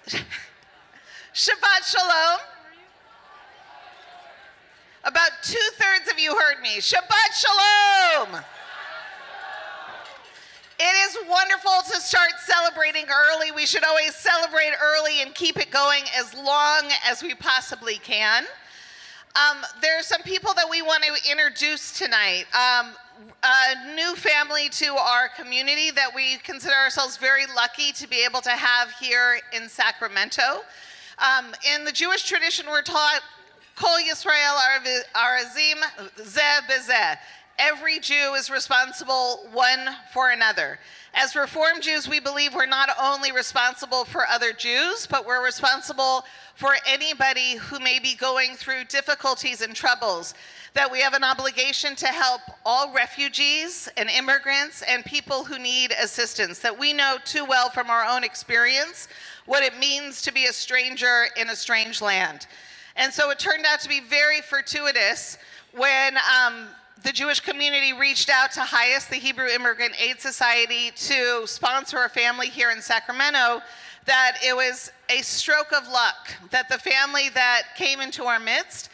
Shabbat Shalom. About 2/3 of you heard me. Shabbat Shalom. It is wonderful to start celebrating early. We should always celebrate early and keep it going as long as we possibly can. There are some people that we want to introduce tonight. A new family to our community that we consider ourselves very lucky to be able to have here in Sacramento. In the Jewish tradition, we're taught, Kol Yisrael Arazim Zeh Bezeh. Every Jew is responsible one for another. As Reformed Jews, we believe we're not only responsible for other Jews, but we're responsible for anybody who may be going through difficulties and troubles, that we have an obligation to help all refugees and immigrants and people who need assistance, that we know too well from our own experience what it means to be a stranger in a strange land. And so it turned out to be very fortuitous when the Jewish community reached out to HIAS, the Hebrew Immigrant Aid Society, to sponsor a family here in Sacramento, that it was a stroke of luck that the family that came into our midst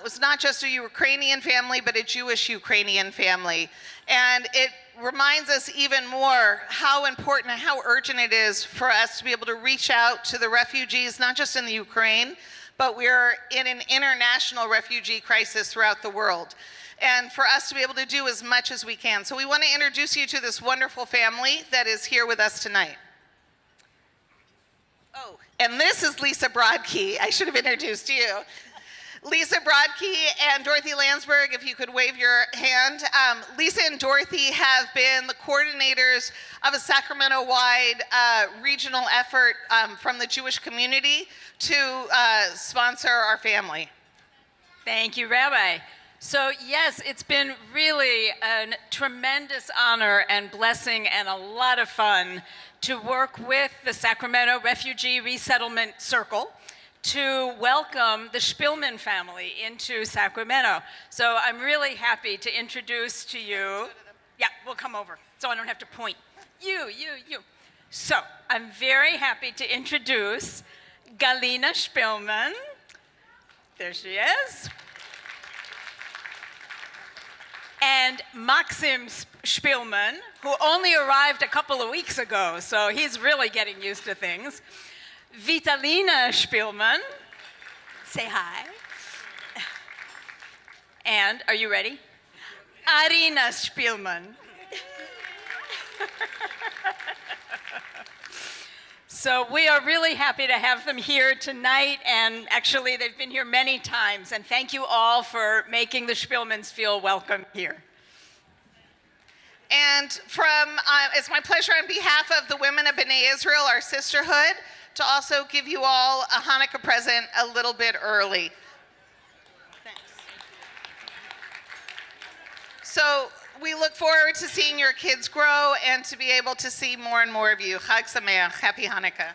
was not just a Ukrainian family, but a Jewish Ukrainian family. And it reminds us even more how important and how urgent it is for us to be able to reach out to the refugees, not just in the Ukraine, but we're in an international refugee crisis throughout the world. And for us to be able to do as much as we can. So we want to introduce you to this wonderful family that is here with us tonight. Oh, and this is Lisa Brodkey. I should have introduced you. Lisa Brodkey and Dorothy Landsberg, if you could wave your hand. Lisa and Dorothy have been the coordinators of a Sacramento-wide regional effort from the Jewish community to sponsor our family. Thank you, Rabbi. So yes, it's been really a tremendous honor and blessing and a lot of fun to work with the Sacramento Refugee Resettlement Circle to welcome the Spielman family into Sacramento. So I'm really happy to introduce to you, yeah, we'll come over so I don't have to point. You. So I'm very happy to introduce Galina Spielman. There she is. And Maxim Spielman, who only arrived a couple of weeks ago, so he's really getting used to things. Vitalina Spielman, say hi. And, are you ready? Arina Spielman. So we are really happy to have them here tonight, and actually they've been here many times, and thank you all for making the Spielmans feel welcome here. And it's my pleasure on behalf of the women of B'nai Israel, our sisterhood, to also give you all a Hanukkah present a little bit early. Thanks. So we look forward to seeing your kids grow and to be able to see more and more of you. Chag Sameach, Happy Hanukkah.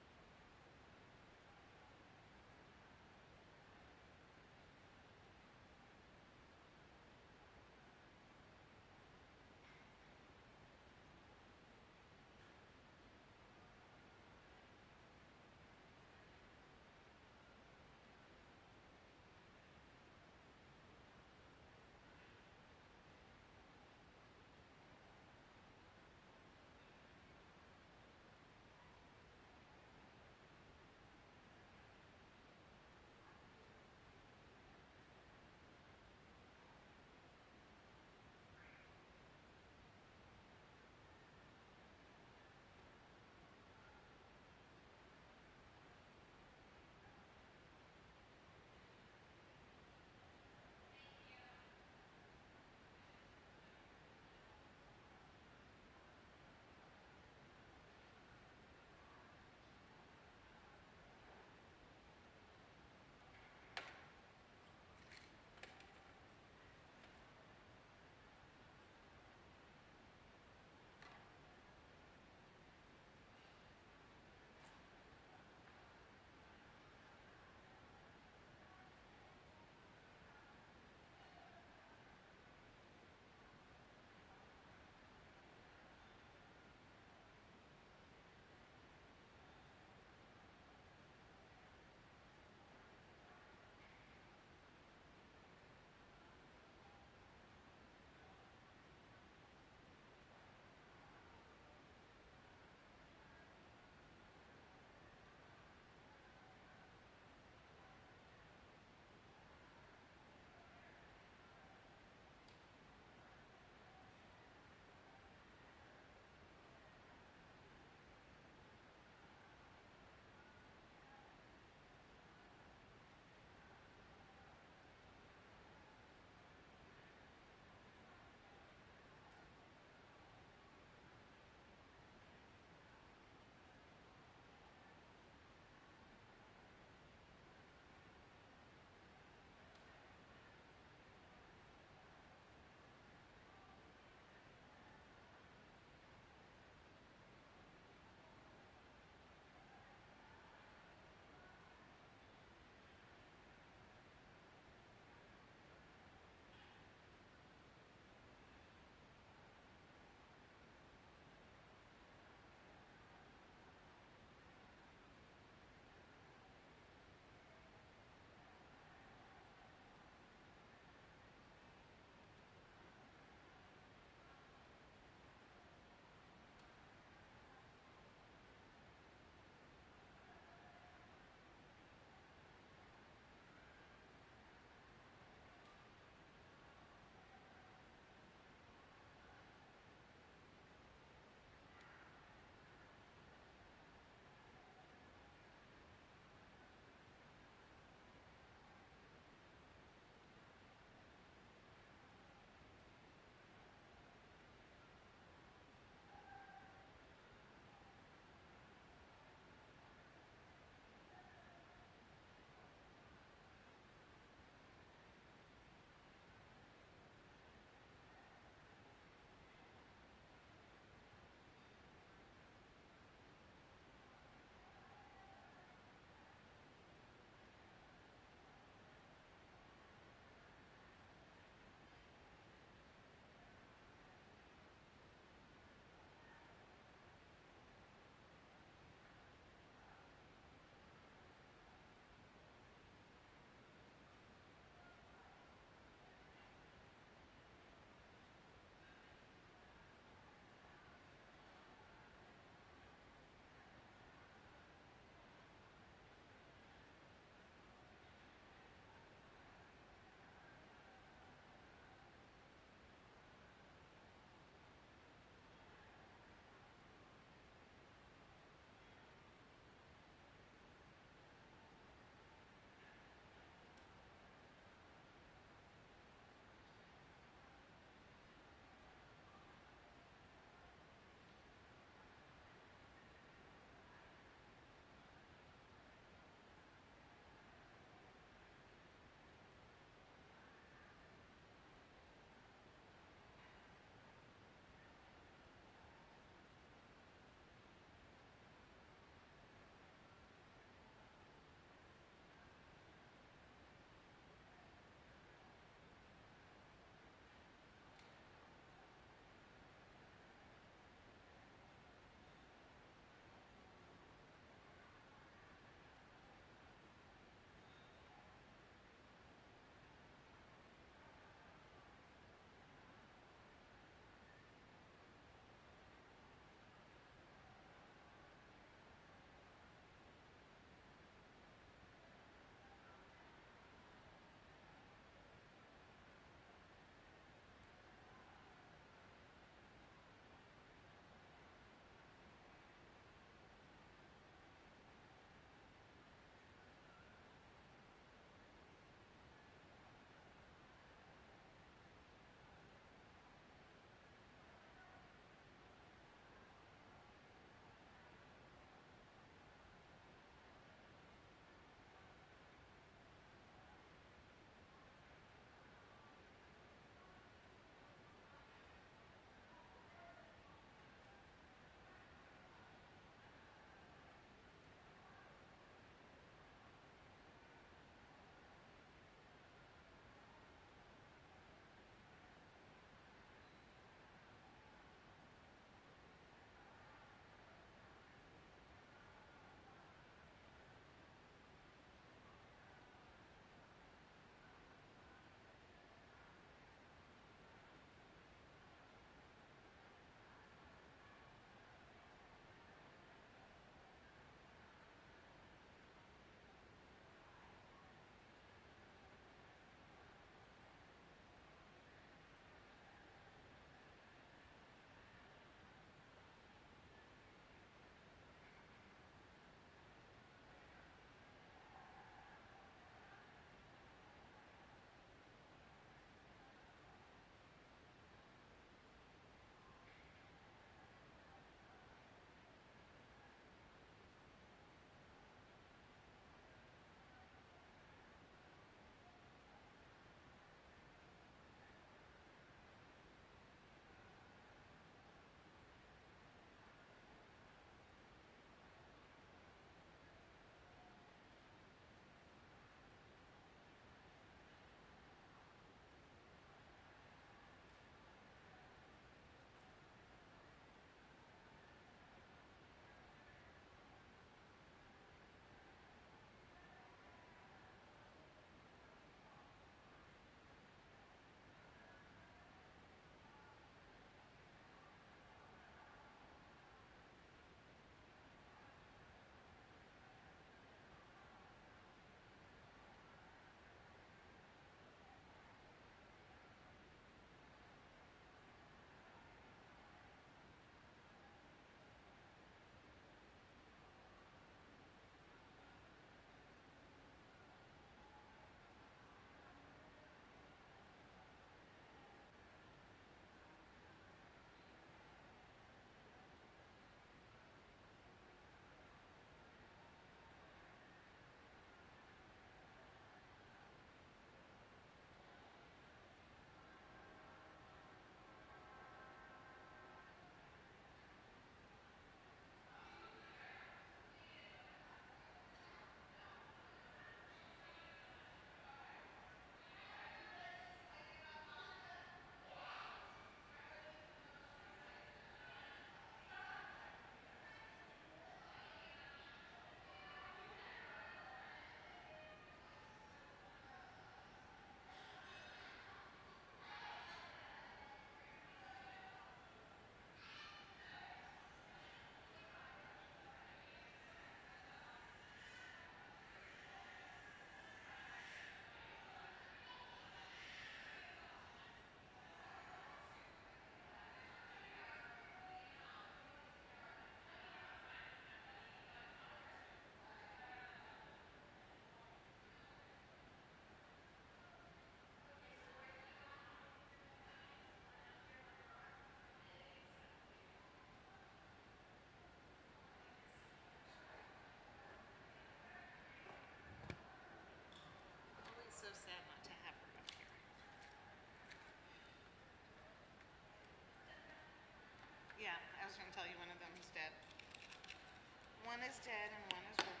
One is dead and one is broken.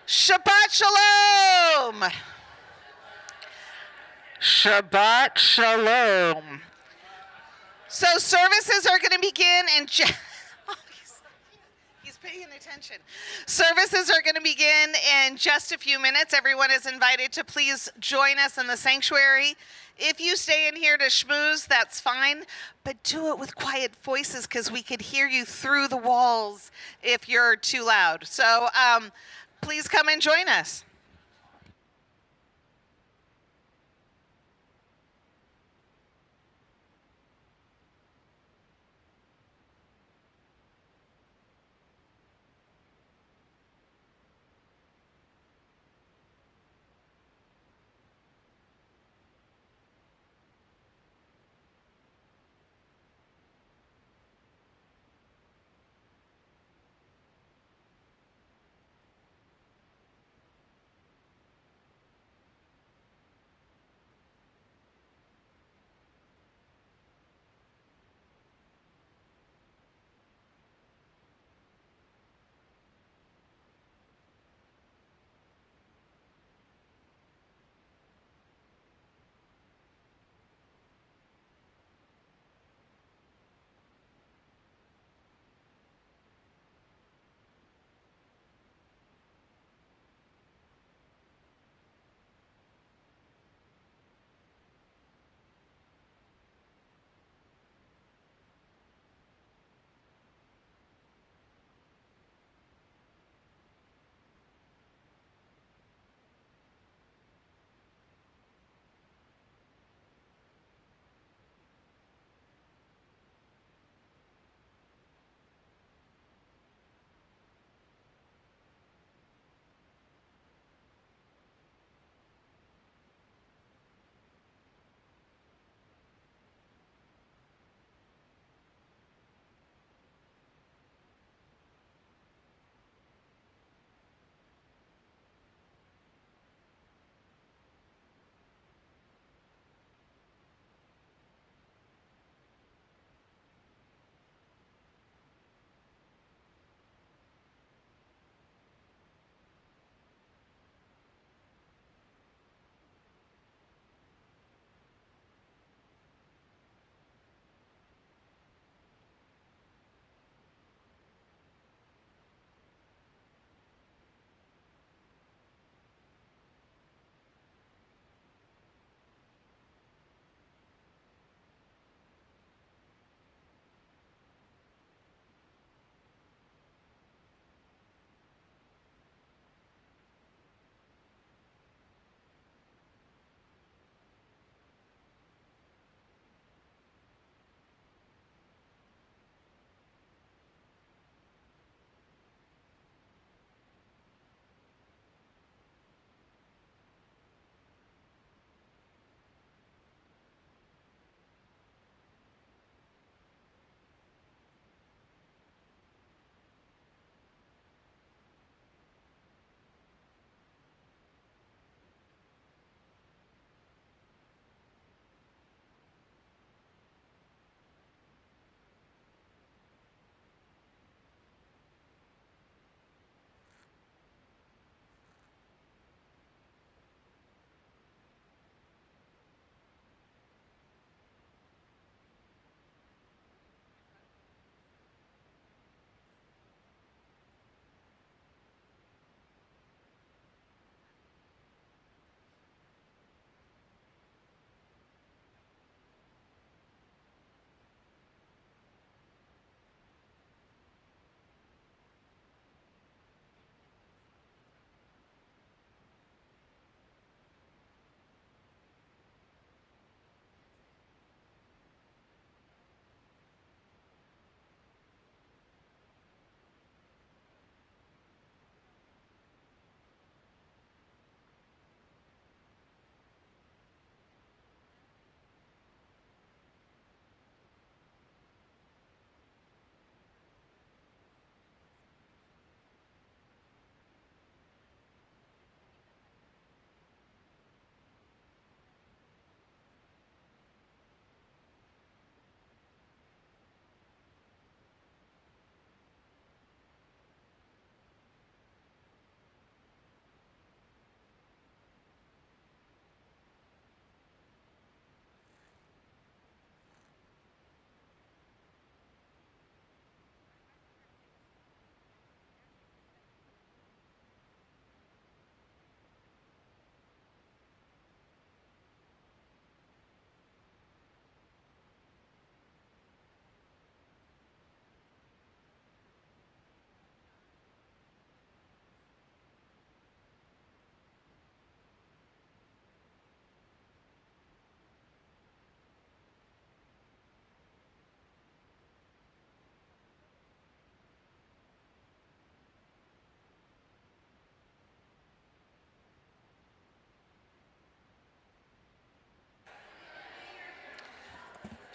Shabbat Shalom. Shabbat Shalom. So services are going to begin in he's paying attention. Services are going to begin in just a few minutes. Everyone is invited to please join us in the sanctuary. If you stay in here to schmooze, that's fine, but do it with quiet voices because we could hear you through the walls if you're too loud. So please come and join us.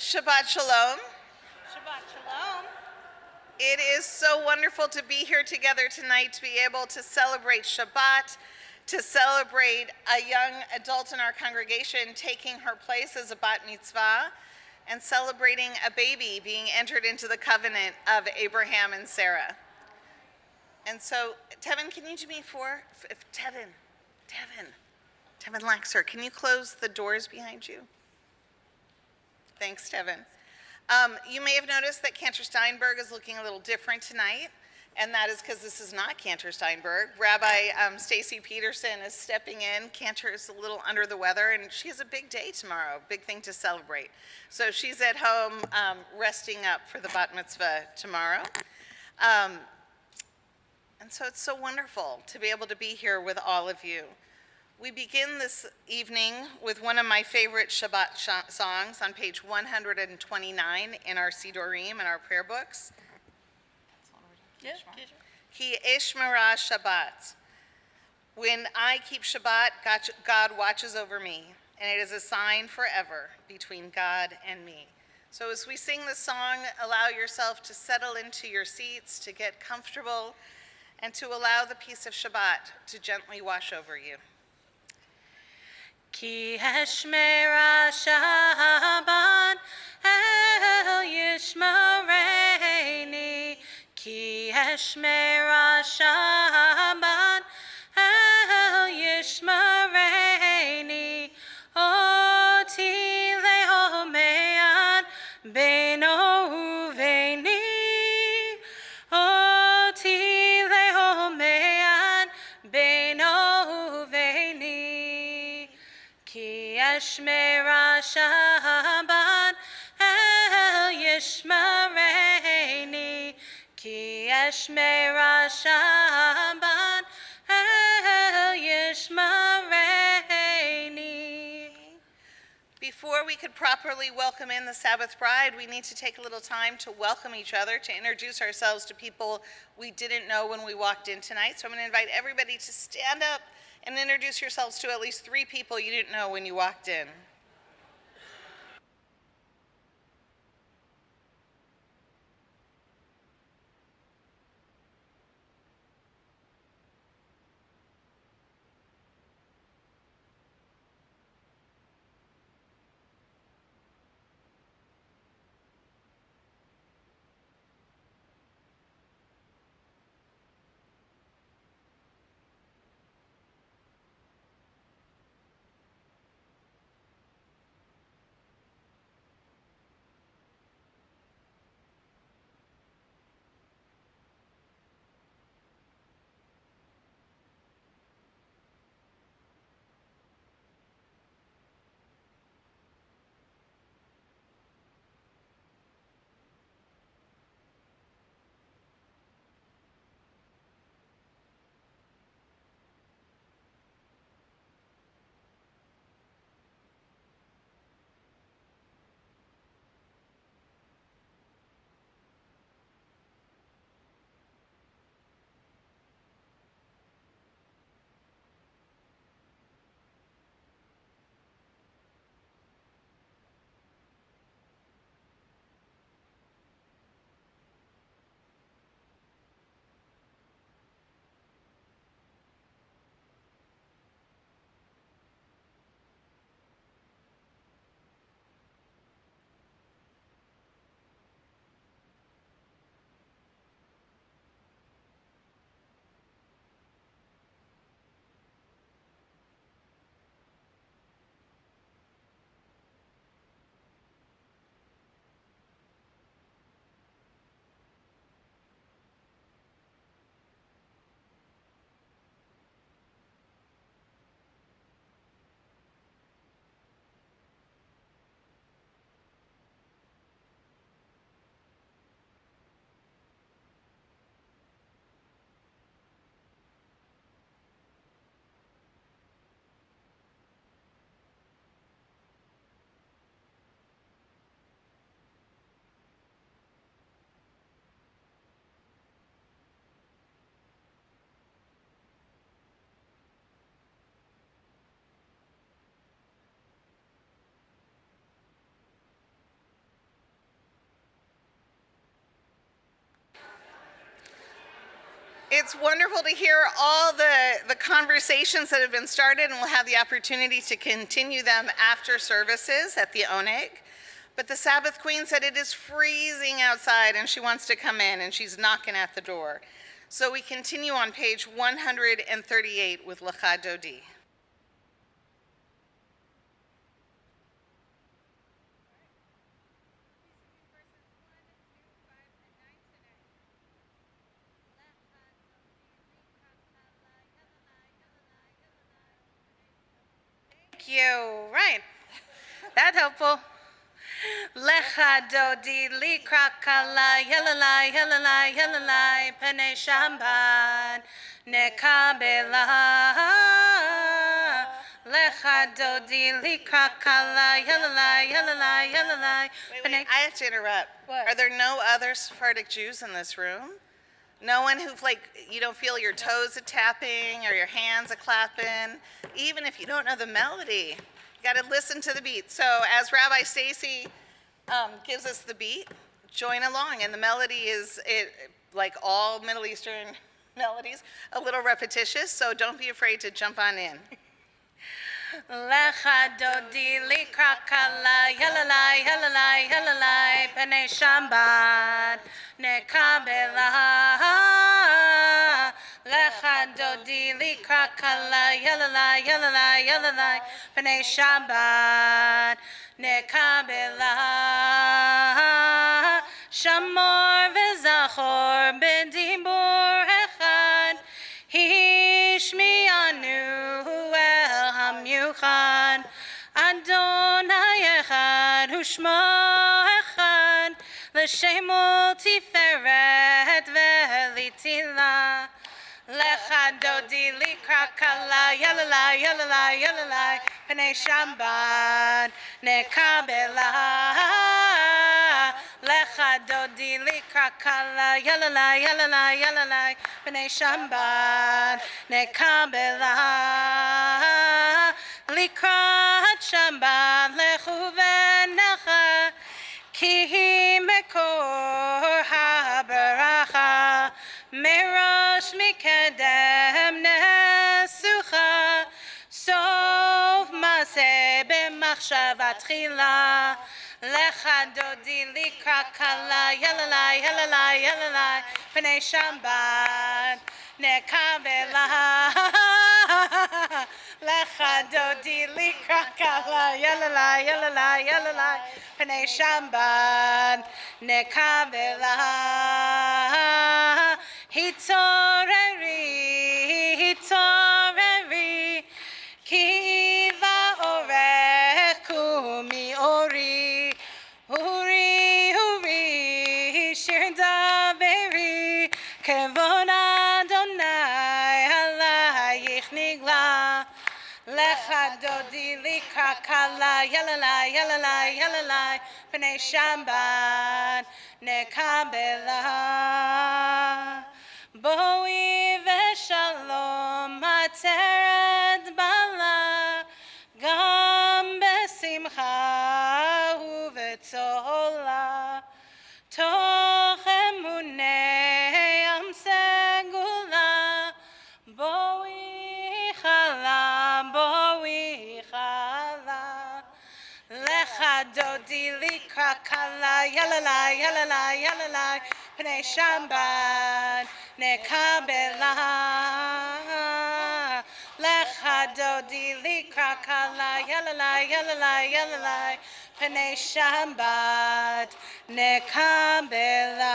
Shabbat Shalom. Shabbat Shalom. It is so wonderful to be here together tonight, to be able to celebrate Shabbat, to celebrate a young adult in our congregation taking her place as a bat mitzvah, and celebrating a baby being entered into the covenant of Abraham and Sarah. And so, Tevin, can you do me Tevin Laxer, can you close the doors behind you? Thanks, Tevin. You may have noticed that Cantor Steinberg is looking a little different tonight, and that is because this is not Cantor Steinberg. Rabbi Stacy Peterson is stepping in. Cantor is a little under the weather, and she has a big day tomorrow, big thing to celebrate. So she's at home resting up for the bat mitzvah tomorrow. And so it's so wonderful to be able to be here with all of you. We begin this evening with one of my favorite Shabbat songs on page 129 in our Sidorim, in our prayer books. Ki Eshmara Shabbat. When I keep Shabbat, God watches over me, and it is a sign forever between God and me. So as we sing this song, allow yourself to settle into your seats, to get comfortable, and to allow the peace of Shabbat to gently wash over you. Ki hashmera Shabbat el yishmareini. Ki hashmera Shabbat el yishmareini. Oti leomean beino uveini. Oti leomean beino uveini. Ki Yashmera Shabbat el Yishmareini. Ki Yashmera Shabbat el Yishmareini. Before we could properly welcome in the Sabbath bride, we need to take a little time to welcome each other, to introduce ourselves to people we didn't know when we walked in tonight. So I'm going to invite everybody to stand up and introduce yourselves to at least 3 people you didn't know when you walked in. It's wonderful to hear all the conversations that have been started, and we'll have the opportunity to continue them after services at the Oneg. But the Sabbath Queen said it is freezing outside and she wants to come in, and she's knocking at the door. So we continue on page 138 with Lecha Dodi. Thank you. Right. That's helpful. Lecha dodi likra kala yelalai yelalai yelalai pene shamban nekabela. Lecha dodi likra kala yelalai yelalai yelalai pene. I have to interrupt. What? Are there no other Sephardic Jews in this room? No one who, like, you don't feel your toes a tapping or your hands a clapping, even if you don't know the melody. You got to listen to the beat. So as Rabbi Stacy gives us the beat, join along. And the melody is, like all Middle Eastern melodies, a little repetitious. So don't be afraid to jump on in. Lecha dodi likra kala yelalai yelalai yelalai pene shamban nekabela. Lecha dodi likra kala yelalai yelalai yelalai pene shamban nekabela. Shamor v'zachor b'dibur echad hishmianu el hamyuchad Adonai echad u'shmo echad l'shemo tiferet ve'litila. Lecha dodi likra kala yelalai yelalai yelalai pnei shamban nekabela. Lecha dodi likra kala yelalai yelalai yelalai pnei shamban nekabela. Likra shamban lechu v'necha ki mekor habaracha merosh mikedem nesucha sof maseh b'machshavat tchila. Lecha dodi likra kala yelalai yelalai yelalai pnei shamban nekabela. Lecha dodi likra kala yelalai yelalai yelalai pnei shamban nekabela. Hitoreri hitoreri ki va'orech kumi ori uri uri shir daveri kevod Adonai alayich nigla. Lecha dodi likra kala yelalai yelalai yelalai pnei shamban nekabela. Boi v'shalom ateret bala gam besimcha u'v'tzola toch emunei am segula. Boi chala boi chala. Lecha dodi likra kala yelalai yelalai yelalai pnei shamban nekabela. Lecha dodi likra kala yelalai yelalai yelalai pnei shamban nekabela.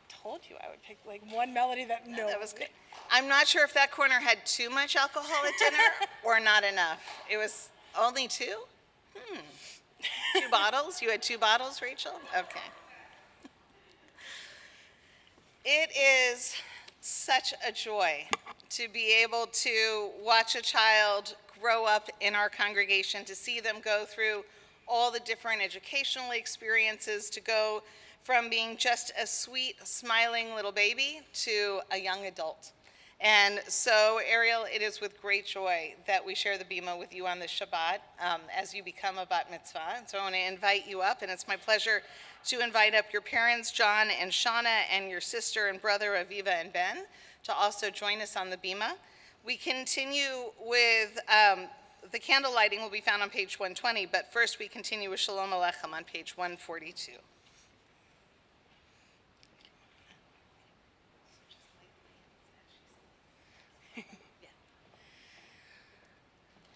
Told you I would pick like one melody that no. That was good. I'm not sure if that corner had too much alcohol at dinner or not enough. It was only two? 2 bottles? You had 2 bottles, Rachel? Okay. It is such a joy to be able to watch a child grow up in our congregation, to see them go through all the different educational experiences, to go from being just a sweet, smiling little baby to a young adult. And so, Ariel, it is with great joy that we share the Bima with you on this Shabbat as you become a bat mitzvah. And so I want to invite you up, and it's my pleasure to invite up your parents, John and Shauna, and your sister and brother, Aviva and Ben, to also join us on the Bima. We continue with the candle lighting will be found on page 120, but first we continue with Shalom Aleichem on page 142.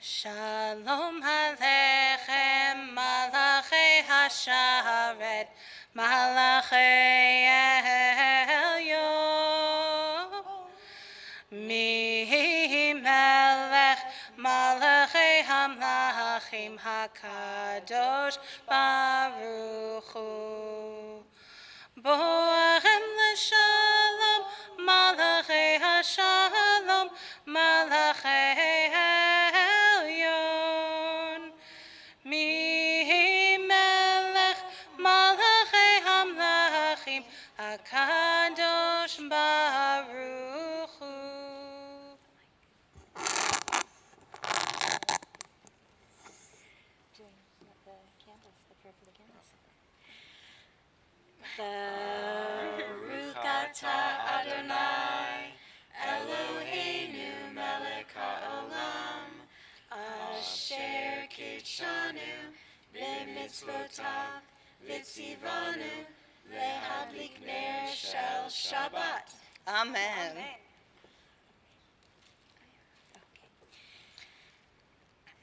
Shalom Aleichem, Malachei Hasharet, Malachei Elyon. Mi Melech, Malachei Hamlachim, HaKadosh Baruch Hu. Boachem l'shalom, Malachei Hashalom, Malachei Elyon. Mi Melech, Malachei Hamlachim, HaKadosh Baruch Hu. Baruch atah Adonai, Eloheinu melech haolam, asher kitshanu b'mitzvotav v'tzivanu lehadlik ner shel Shabbat. Amen.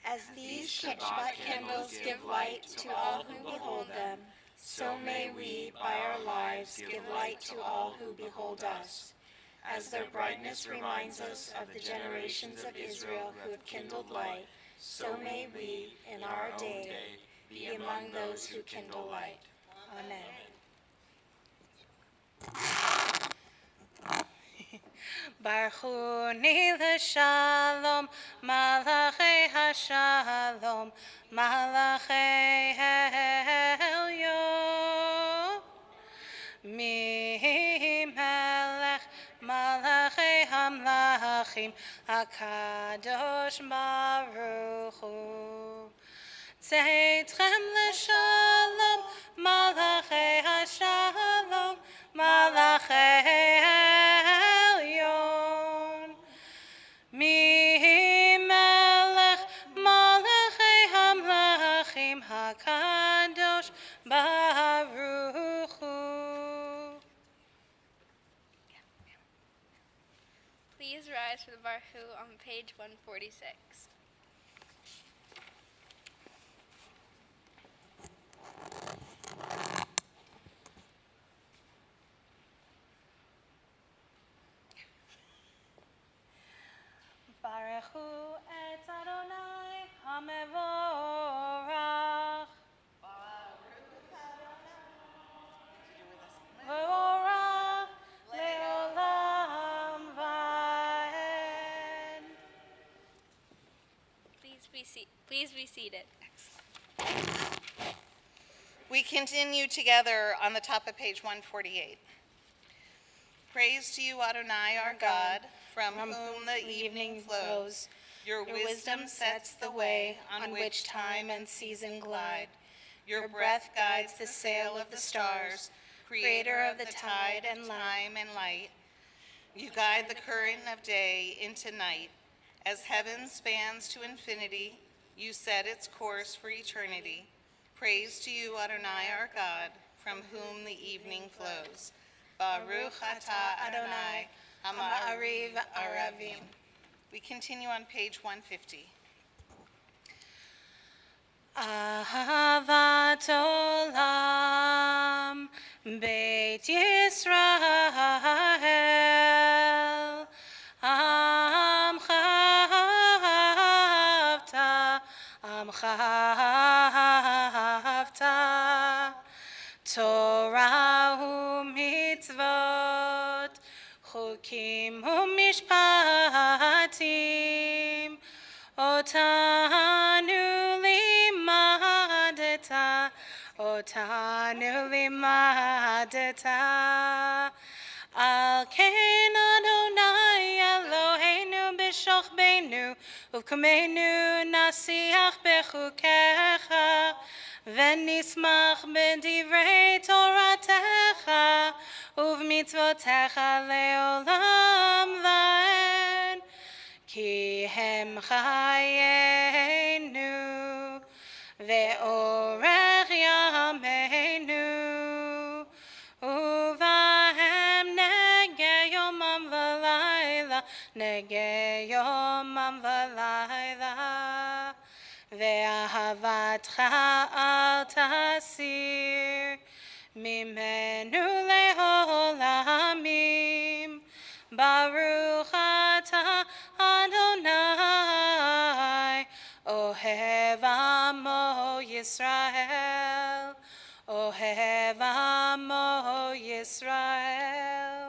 As these Shabbat candles give light to all who behold them, so may we, by our lives, give light to all who behold us. As their brightness reminds us of the generations of Israel who have kindled light, so may we, in our day, be among those who kindle light. Amen. Baruchuni l'shalom, Malachei Hashalom, Malachei Elyon. Mi Melech, Malachei Hamlachim, HaKadosh Baruch Hu. Tzeitrem l'shalom, Malachei Hashalom, Malachei Elyon. Mi Melech, Malachei Hamlachim, HaKadosh Baruch Hu. Please rise for the Baruch on page 146. Baruch Hu et Adonai HaMevorach. Mevorach le'olam va'ed. Please be seated. We continue together on the top of page 148. Praise to you, Adonai, our God, from whom the evening flows. Your wisdom sets the way on which time and season glide. Your breath guides the sail of the stars, creator of the tide and time and light. You guide the current of day into night. As heaven spans to infinity, you set its course for eternity. Praise to you, Adonai, our God, from whom the evening flows. Baruch atah Adonai, Ha'ma'ariv Aravim. We continue on page 150. Ahavat olam, Beit Yisrael, Amcha havta, Torah u'mitzvot, Chukim u'mishpatim, Otanu limadeta, Al ken Adonai רוחבנו ובקומנו נשיח בחוקיך ונשמח בדברי תורתך ובמצוותיך לעולם ועד כי הם חיינו ואורך ימינו ובהם נגה יומם ולילה נגה יומם ולילה ואהבתך אל תסיר ממנו לעולמים ברוך אתה אדוני אוהב עמו ישראל אוהב עמו ישראל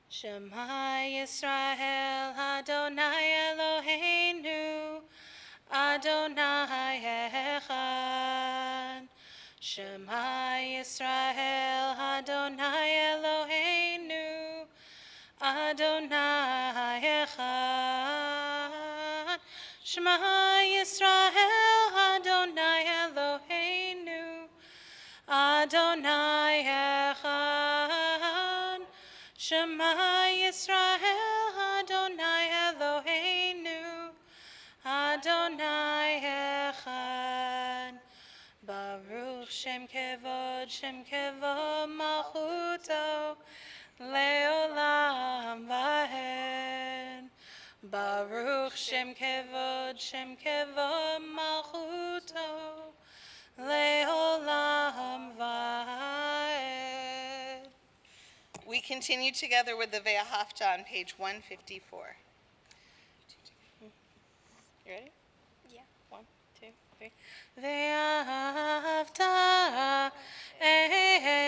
שמע ישראל אדוני אלוהינו אדוני אחד שמע ישראל אדוני אלוהינו אדוני אחד שמע ישראל אדוני אלוהינו אדוני אחד שמע ישראל אדוני אלוהינו אדוני אחד ברוך שם כבוד מלכותו לעולם ועד ברוך שם כבוד מלכותו לעולם ועד. We continue together with the Ve'ahavta on page 154. You ready? Yeah. 1, 2, 3. ואהבת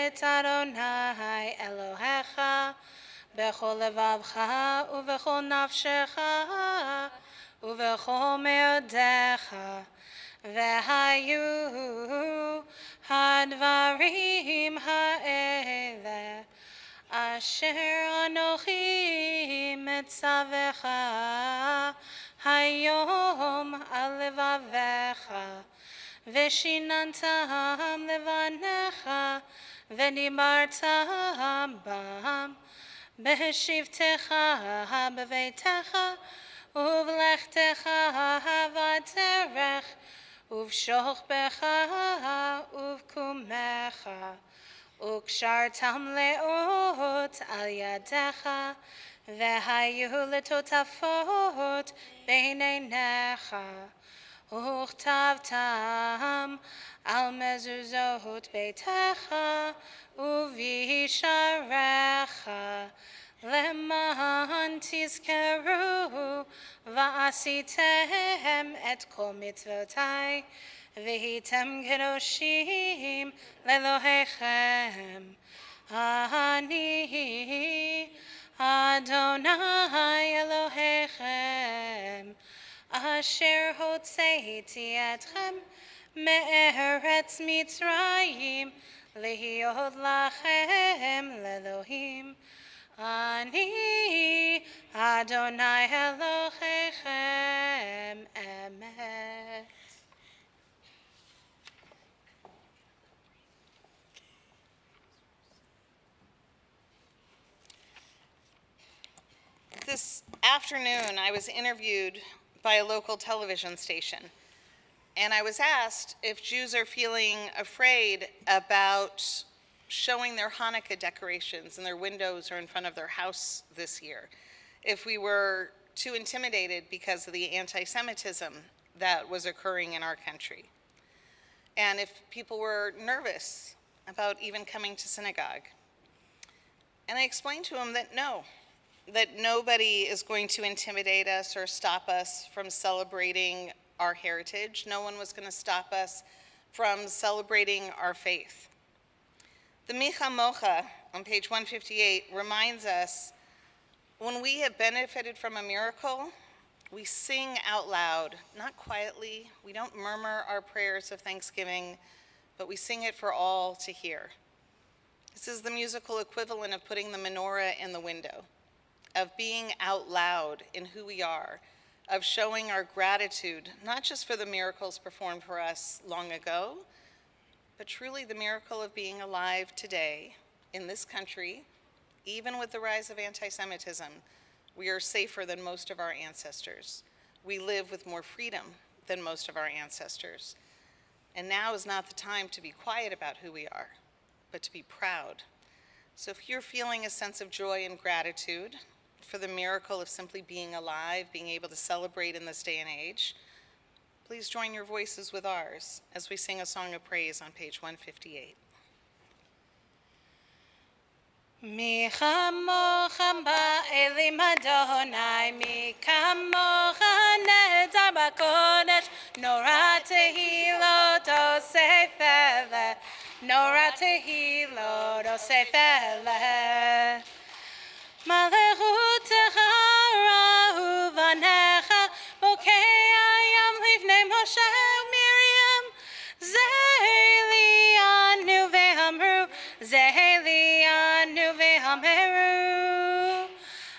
את אדוני אלוהיך בכל לבבך ובכל נפשך ובכל מאודיך והיו הדברים האלה אשר אנוכי מצווך היום על לבביך ושיננתם לבניך ודיברתם בם בשבתך בביתך ובלכתך בדרך ובשוכבך ובקומך וקשרתם לאות על ידיך והיו לטוטפות בין עיניך וכתבתם על מזוזות ביתך ובשעריך למען תזכרו ועשיתם את כל מצוותי והייתם קדושים לאלוהיכם אני אדוני אלוהיכם אשר הוצאתי אתכם מארץ מצרים להיות לכם לאלוהים אני אדוני אלוהיכם אמת. This afternoon, I was interviewed by a local television station, and I was asked if Jews are feeling afraid about showing their Hanukkah decorations in their windows or in front of their house this year, if we were too intimidated because of the anti-Semitism that was occurring in our country, and if people were nervous about even coming to synagogue. And I explained to them that no, that nobody is going to intimidate us or stop us from celebrating our heritage. No one was going to stop us from celebrating our faith. The Micha Mocha on page 158 reminds us when we have benefited from a miracle, we sing out loud, not quietly. We don't murmur our prayers of thanksgiving, but we sing it for all to hear. This is the musical equivalent of putting the menorah in the window, of being out loud in who we are, of showing our gratitude, not just for the miracles performed for us long ago, but truly the miracle of being alive today in this country. Even with the rise of anti-Semitism, we are safer than most of our ancestors. We live with more freedom than most of our ancestors. And now is not the time to be quiet about who we are, but to be proud. So if you're feeling a sense of joy and gratitude for the miracle of simply being alive, being able to celebrate in this day and age, please join your voices with ours as we sing a song of praise on page 158. Mi chamocha ba'elim Adonai, mi kamocha nedar b'kodesh, nora tehilot osefele, nora tehilot osefele. Malechutecha rahuvanecha, bokei ayam livnei Moshe Miriam, zehelianu vehamru, zehelianu vehamru.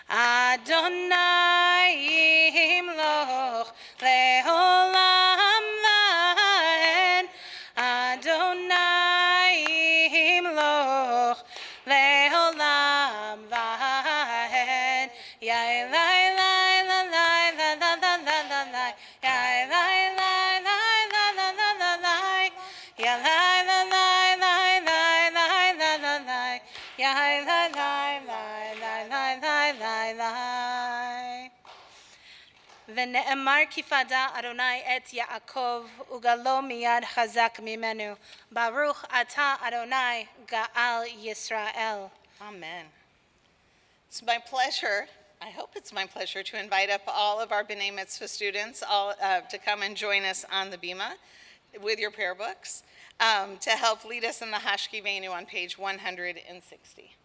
Adonai yimloch leolam vahen, Adonai yimloch leolam vahen. Yai lai lai la lai la la la la la lai. Yai lai lai lai la la la la lai. Yai lai la lai lai lai lai la la lai. Yai lai lai lai lai lai lai lai lai. ונאמר כי פדה אדוני את יעקב וגלו מיד חזק ממנו. ברוך אתה אדוני גאל ישראל. Amen. It's my pleasure, I hope it's my pleasure, to invite up all of our B'nai Mitzvah students to come and join us on the Bima with your prayer books to help lead us in the Hashkivenu on page 160.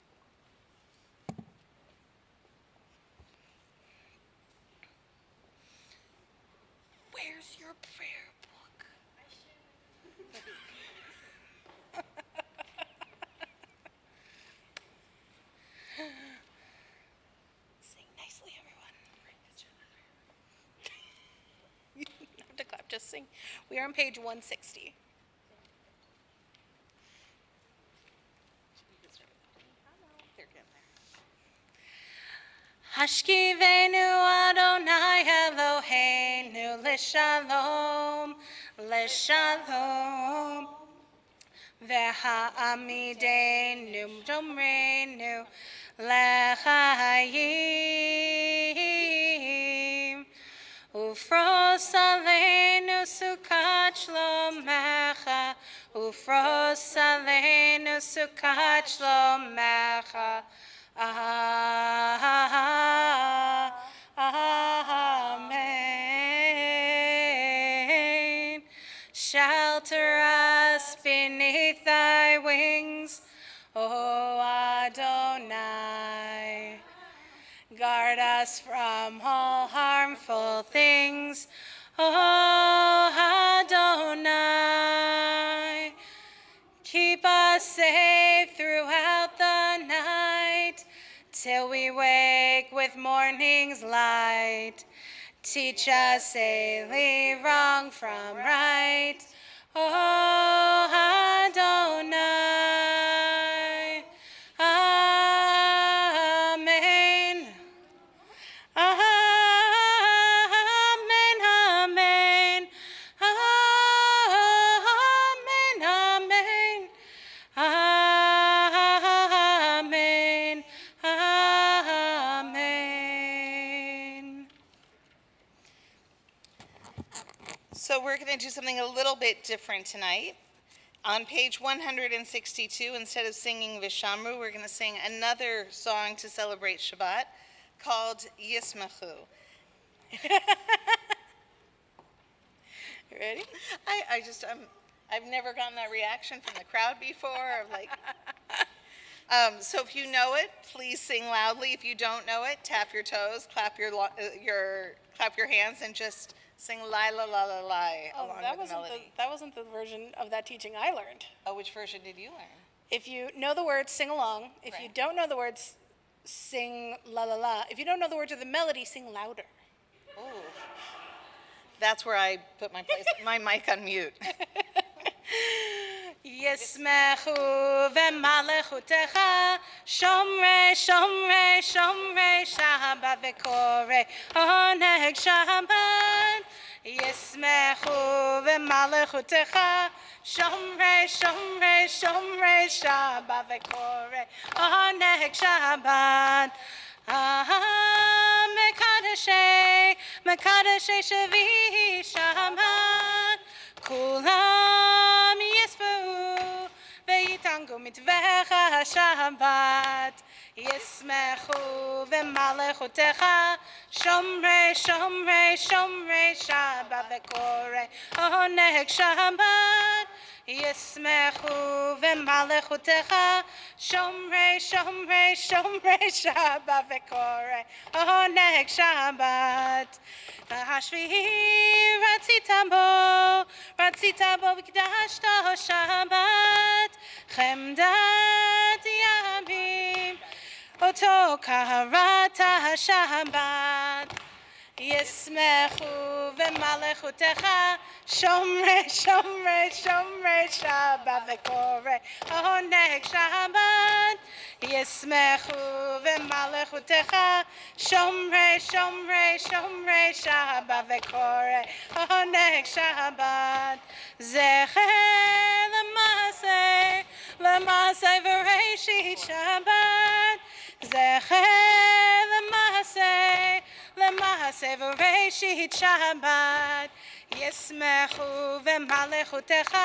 Where's your prayer book? Sing nicely, everyone. You don't have to clap, just sing. We are on page 160. They're getting there. Hashkivenu Adonai Eloheinu l'shalom, l'shalom. V'ha'amidenu domrenu l'chayim. Ufros aleinu sukat shlomecha, ufros aleinu sukat shlomecha. Amen. Shelter us beneath thy wings, O Adonai. Guard us from all harmful things, O Adonai. Keep us safe throughout the night, till we wake with morning's light. Teach us daily wrong from right, O Adonai. Amen. Amen, amen. Amen, amen. Amen, amen. So we're going to do something a little bit different tonight. On page 162, instead of singing Vishamru, we're going to sing another song to celebrate Shabbat called Yismachu. You ready? I've never gotten that reaction from the crowd before. So if you know it, please sing loudly. If you don't know it, tap your toes, clap your hands, and just sing "Lai La La La" along with the melody. That wasn't the version of that teaching I learned. Oh, which version did you learn? If you know the words, sing along. If you don't know the words, sing la la la. If you don't know the words of the melody, sing louder. Ooh. That's where I put my mic on mute. ישמחו ומלכותך שומרי שומרי שומרי שבת וקורא עונג שבת ישמחו ומלכותך שומרי שומרי שומרי שבת וקורא עונג שבת מקדשי מקדשי שביעי שבת כולם יספרו ויתענגו מטווח השבת ישמחו ומלכותך שומרי שומרי שומרי שבת וקורא עונג שבת ישמחו ומלכותך שומרי שומרי שומרי שבת וקורא עונג שבת השביעי רצית בו וקדשת שבת חמדת ימים אותו קראת שבת ישמחו ומלכותך שומרי שומרי שומרי שבת וקורא עונג שבת ישמחו ומלכותך שומרי שומרי שומרי שבת וקורא עונג שבת זכר למעשה וראשית שבת זכר למעשה וראשית שבת ישמחו ומלכותך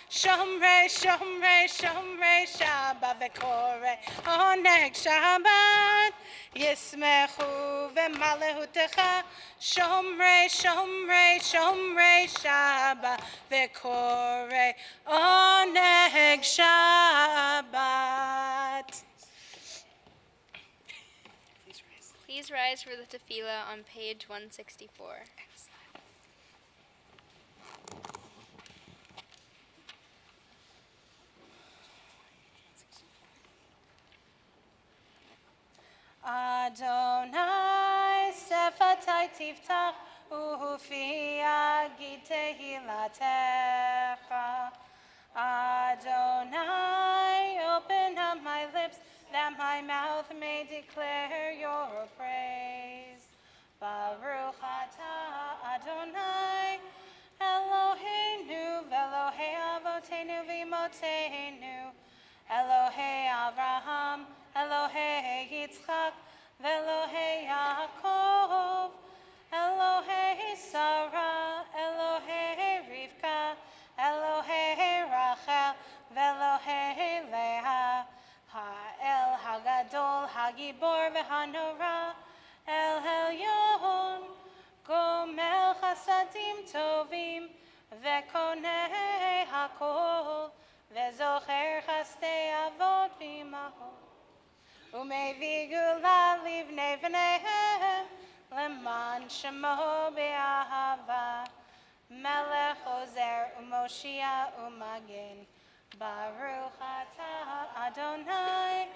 שומרי שומרי שומרי שבת וקורא עונג שבת ישמחו ומלכותך שומרי שומרי שומרי שבת וקורא עונג שבת. Please rise for the tefillah on page 164. Adonai sefatai tiftach ufi yagid tehilatecha. Adonai, open up my lips that my mouth may declare your praise. Baruch atah Adonai Eloheinu ve'Elohei avoteinu v'imotenu Elohei Avraham Elohei Yitzchak ve'Elohei Yaakov Elohei Sarah Elohei Rivka Elohei Rachel ve'Elohei Leah Ha'el Hagadol Hagibor ve'Hanora El Elyon Gomel Chasadim Tovim ve'Konei Hakol ve'Zocher Chastei Avot v'Imahot U'Mevii Gula Livnei V'neihem Leman Shemo Be'ahava Melech Ozer U'Moshia U'Magen Baruch atah Adonai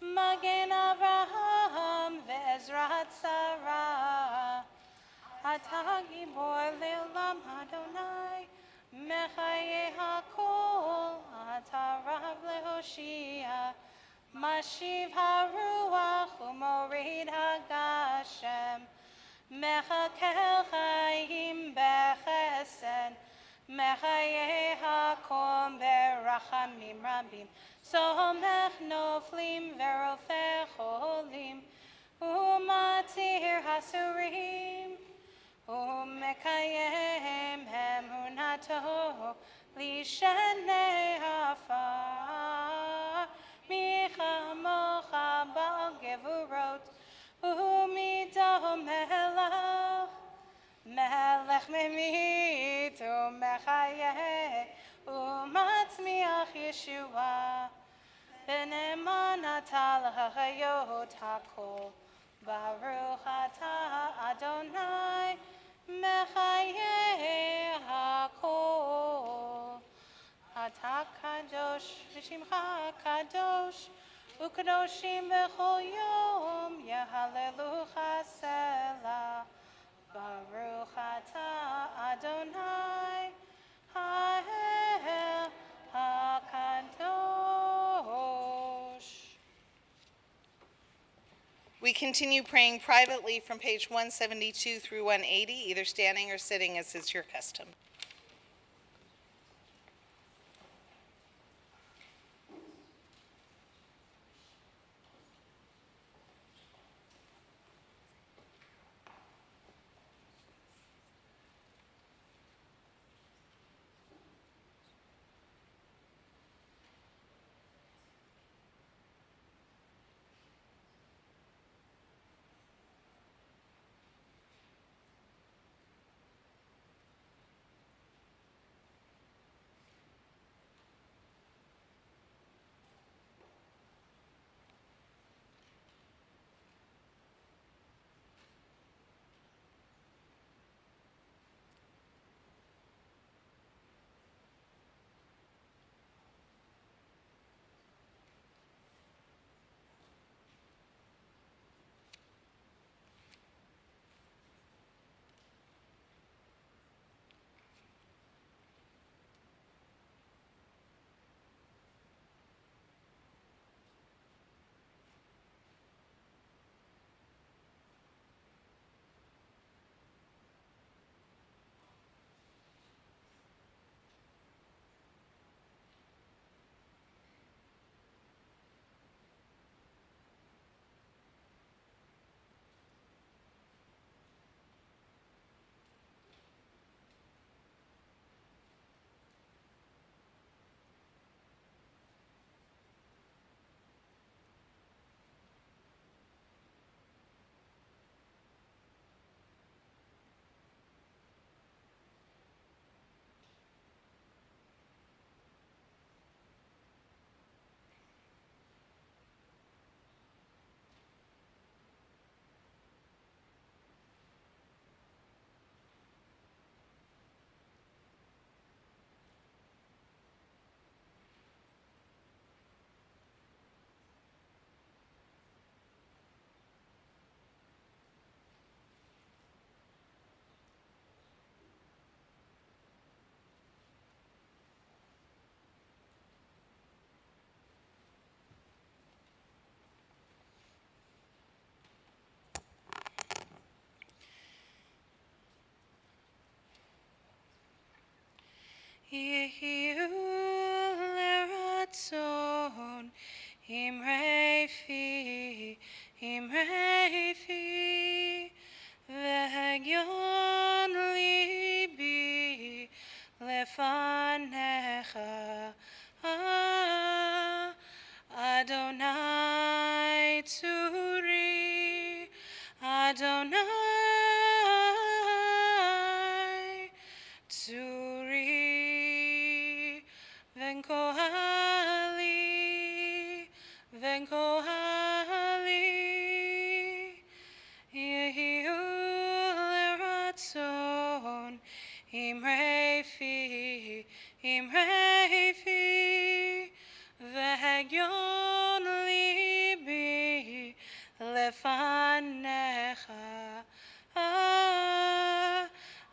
Magen Avraham ve'Ezrat Sarah Atah Gibor Le'olam Adonai Mechaye HaKol Atah Rav Lehoshia Mashiv HaRuach U'Morid HaGashem Mechakel Chaim Bechesed Mechaye HaKol Berachamim Rabim Somech Noflim Verofech Cholim U'Matir Hasurim U'Mekayem Emunato Lishenei Afar Michamocha Ba'al Gevurot U'Mido Melech Melech Memit U'Mechayeh U'Matzmiach Yeshua B'ne'eman atah l'chayot hakol Baruch atah Adonai Mechayeh hakol אתה קדוש ושמך קדוש, וקדושים בכל יום יהללוך סלה. ברוך אתה אדוני האל הקדוש. We continue praying privately from page 172 through 180, either standing or sitting as is your custom. יהיו לרצון אמרי פי והגיון ליבי לפניך אדוני צורי אדוני צורי ven kohali יהיו לרצון אמרי פי והגיון ליבי לפניך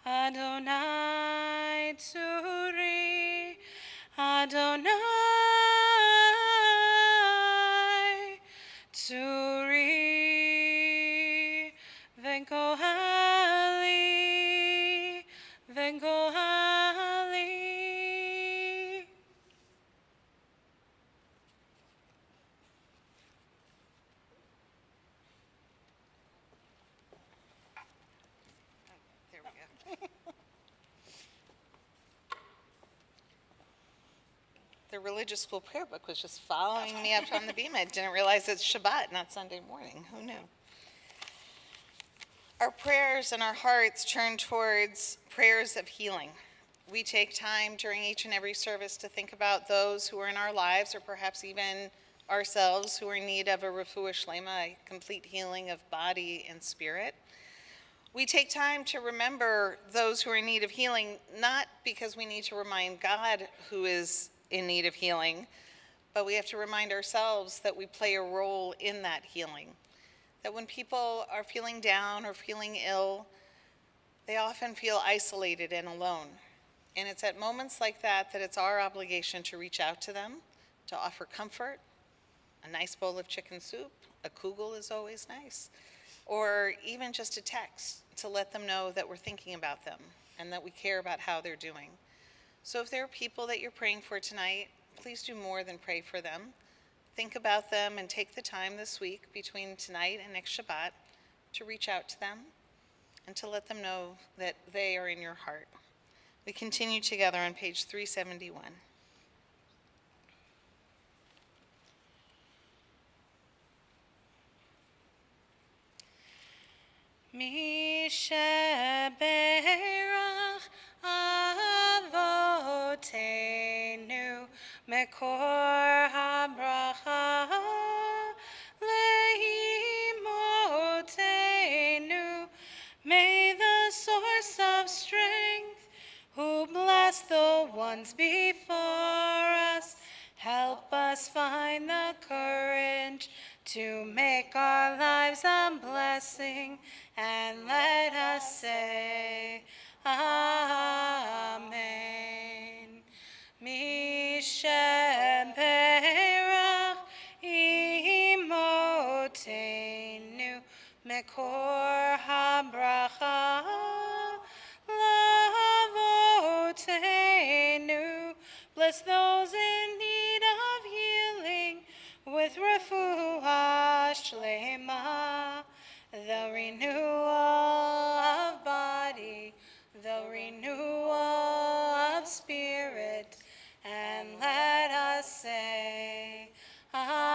אדוני צורי אדוני צורי ven kohali There we go. The religious school prayer book was just following me up on the beam. I didn't realize it's Shabbat, not Sunday morning. Who knew? Our prayers and our hearts turn towards prayers of healing. We take time during each and every service to think about those who are in our lives, or perhaps even ourselves, who are in need of a refuah shlema, a complete healing of body and spirit. We take time to remember those who are in need of healing, not because we need to remind God who is in need of healing, but we have to remind ourselves that we play a role in that healing. That when people are feeling down or feeling ill, they often feel isolated and alone. And it's at moments like that that it's our obligation to reach out to them, to offer comfort, a nice bowl of chicken soup, a kugel is always nice, or even just a text to let them know that we're thinking about them and that we care about how they're doing. So if there are people that you're praying for tonight, please do more than pray for them. Think about them and take the time this week between tonight and next Shabbat to reach out to them and to let them know that they are in your heart. We continue together on page 371. Misheberach avotenu mekor habracha leimotenu. May the source of strength, who bless the ones before us, help us find the courage to make our lives a blessing, and let us say, Amen. Misheberach imotenu mekor habracha lavotenu. Bless those in need of healing with refuah shlema, the renewal of body, the renewal of spirit, and let us say, Amen.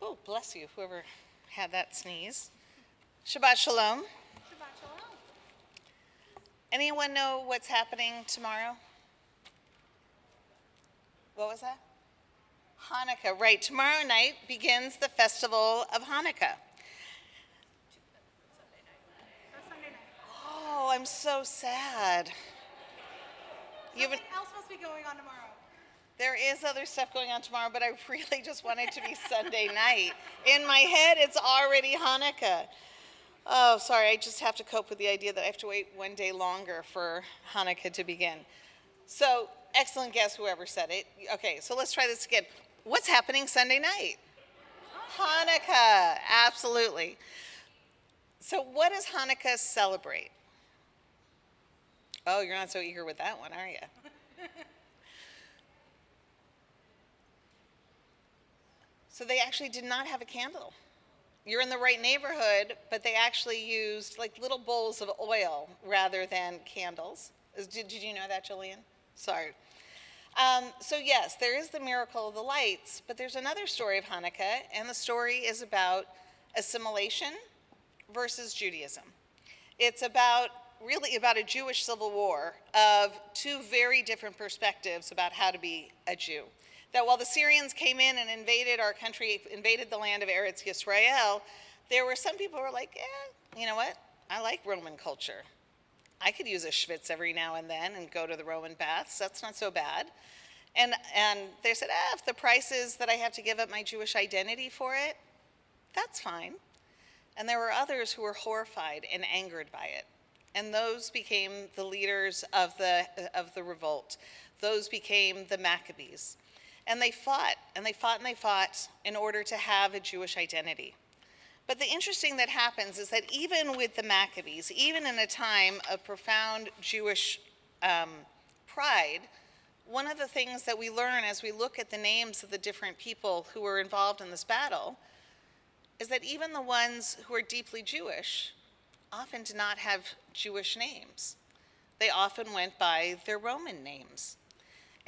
Oh, bless you, whoever had that sneeze. Shabbat Shalom. Shabbat shalom. Anyone know what's happening tomorrow? What was that? Hanukkah, right. Tomorrow night begins the festival of Hanukkah. Oh, I'm so sad. You haven't. Something else must be going on tomorrow. There is other stuff going on tomorrow, but I really just want it to be Sunday night. In my head, it's already Hanukkah. Oh, sorry, I just have to cope with the idea that I have to wait one day longer for Hanukkah to begin. So, excellent guess, whoever said it. Okay, so let's try this again. What's happening Sunday night? Hanukkah, absolutely. So what does Hanukkah celebrate? Oh, you're not so eager with that one, are you? So they actually did not have a candle. You're in the right neighborhood, but they actually used like little bowls of oil rather than candles. Did you know that, Jillian? Sorry. So yes, there is the miracle of the lights, but there's another story of Hanukkah, and the story is about assimilation versus Judaism. It's really about a Jewish civil war of two very different perspectives about how to be a Jew. That while the Syrians came in and invaded our country, invaded the land of Eretz Yisrael, there were some people who were like, you know what? I like Roman culture. I could use a schwitz every now and then and go to the Roman baths. That's not so bad. And they said, if the price is that I have to give up my Jewish identity for it, that's fine. And there were others who were horrified and angered by it. And those became the leaders of the revolt. Those became the Maccabees. And they fought, and they fought, and they fought in order to have a Jewish identity. But the interesting that happens is that even with the Maccabees, even in a time of profound Jewish pride, one of the things that we learn as we look at the names of the different people who were involved in this battle is that even the ones who are deeply Jewish often did not have Jewish names. They often went by their Roman names.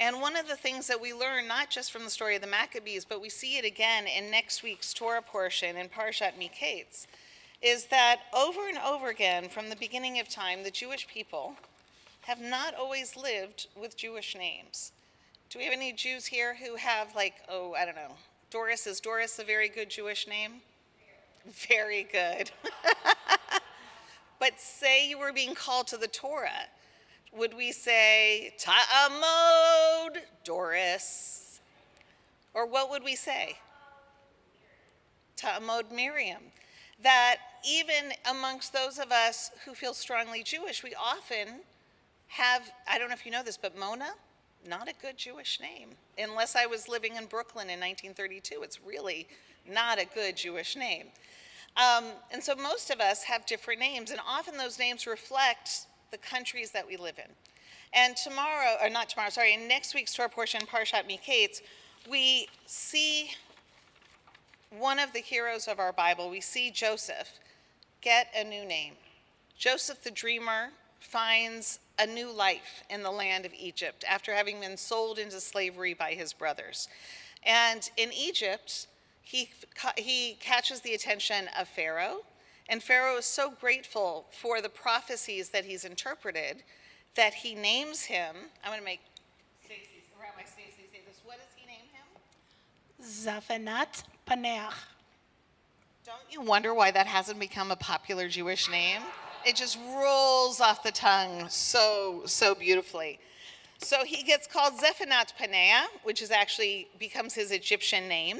And one of the things that we learn, not just from the story of the Maccabees, but we see it again in next week's Torah portion in Parshat Miketz, is that over and over again, from the beginning of time, the Jewish people have not always lived with Jewish names. Do we have any Jews here who have, like, oh, I don't know, Doris? Is Doris a very good Jewish name? Very good. But say you were being called to the Torah, would we say, Ta'amod, Doris? Or what would we say? Ta'amod, Miriam. That even amongst those of us who feel strongly Jewish, we often have, I don't know if you know this, but Mona, not a good Jewish name. Unless I was living in Brooklyn in 1932, it's really not a good Jewish name. And so most of us have different names, and often those names reflect the countries that we live in. And tomorrow, or not tomorrow, sorry, in next week's Torah portion, Parshat Miketz, we see one of the heroes of our Bible. We see Joseph get a new name. Joseph the dreamer finds a new life in the land of Egypt after having been sold into slavery by his brothers. And in Egypt, he catches the attention of Pharaoh, and Pharaoh is so grateful for the prophecies that he's interpreted that he names him. I'm going to make Rabbi Stacy say this. What does he name him? Zaphanat Paneach. Don't you wonder why that hasn't become a popular Jewish name? It just rolls off the tongue so beautifully. So he gets called Zaphanat Paneah, which is actually becomes his Egyptian name.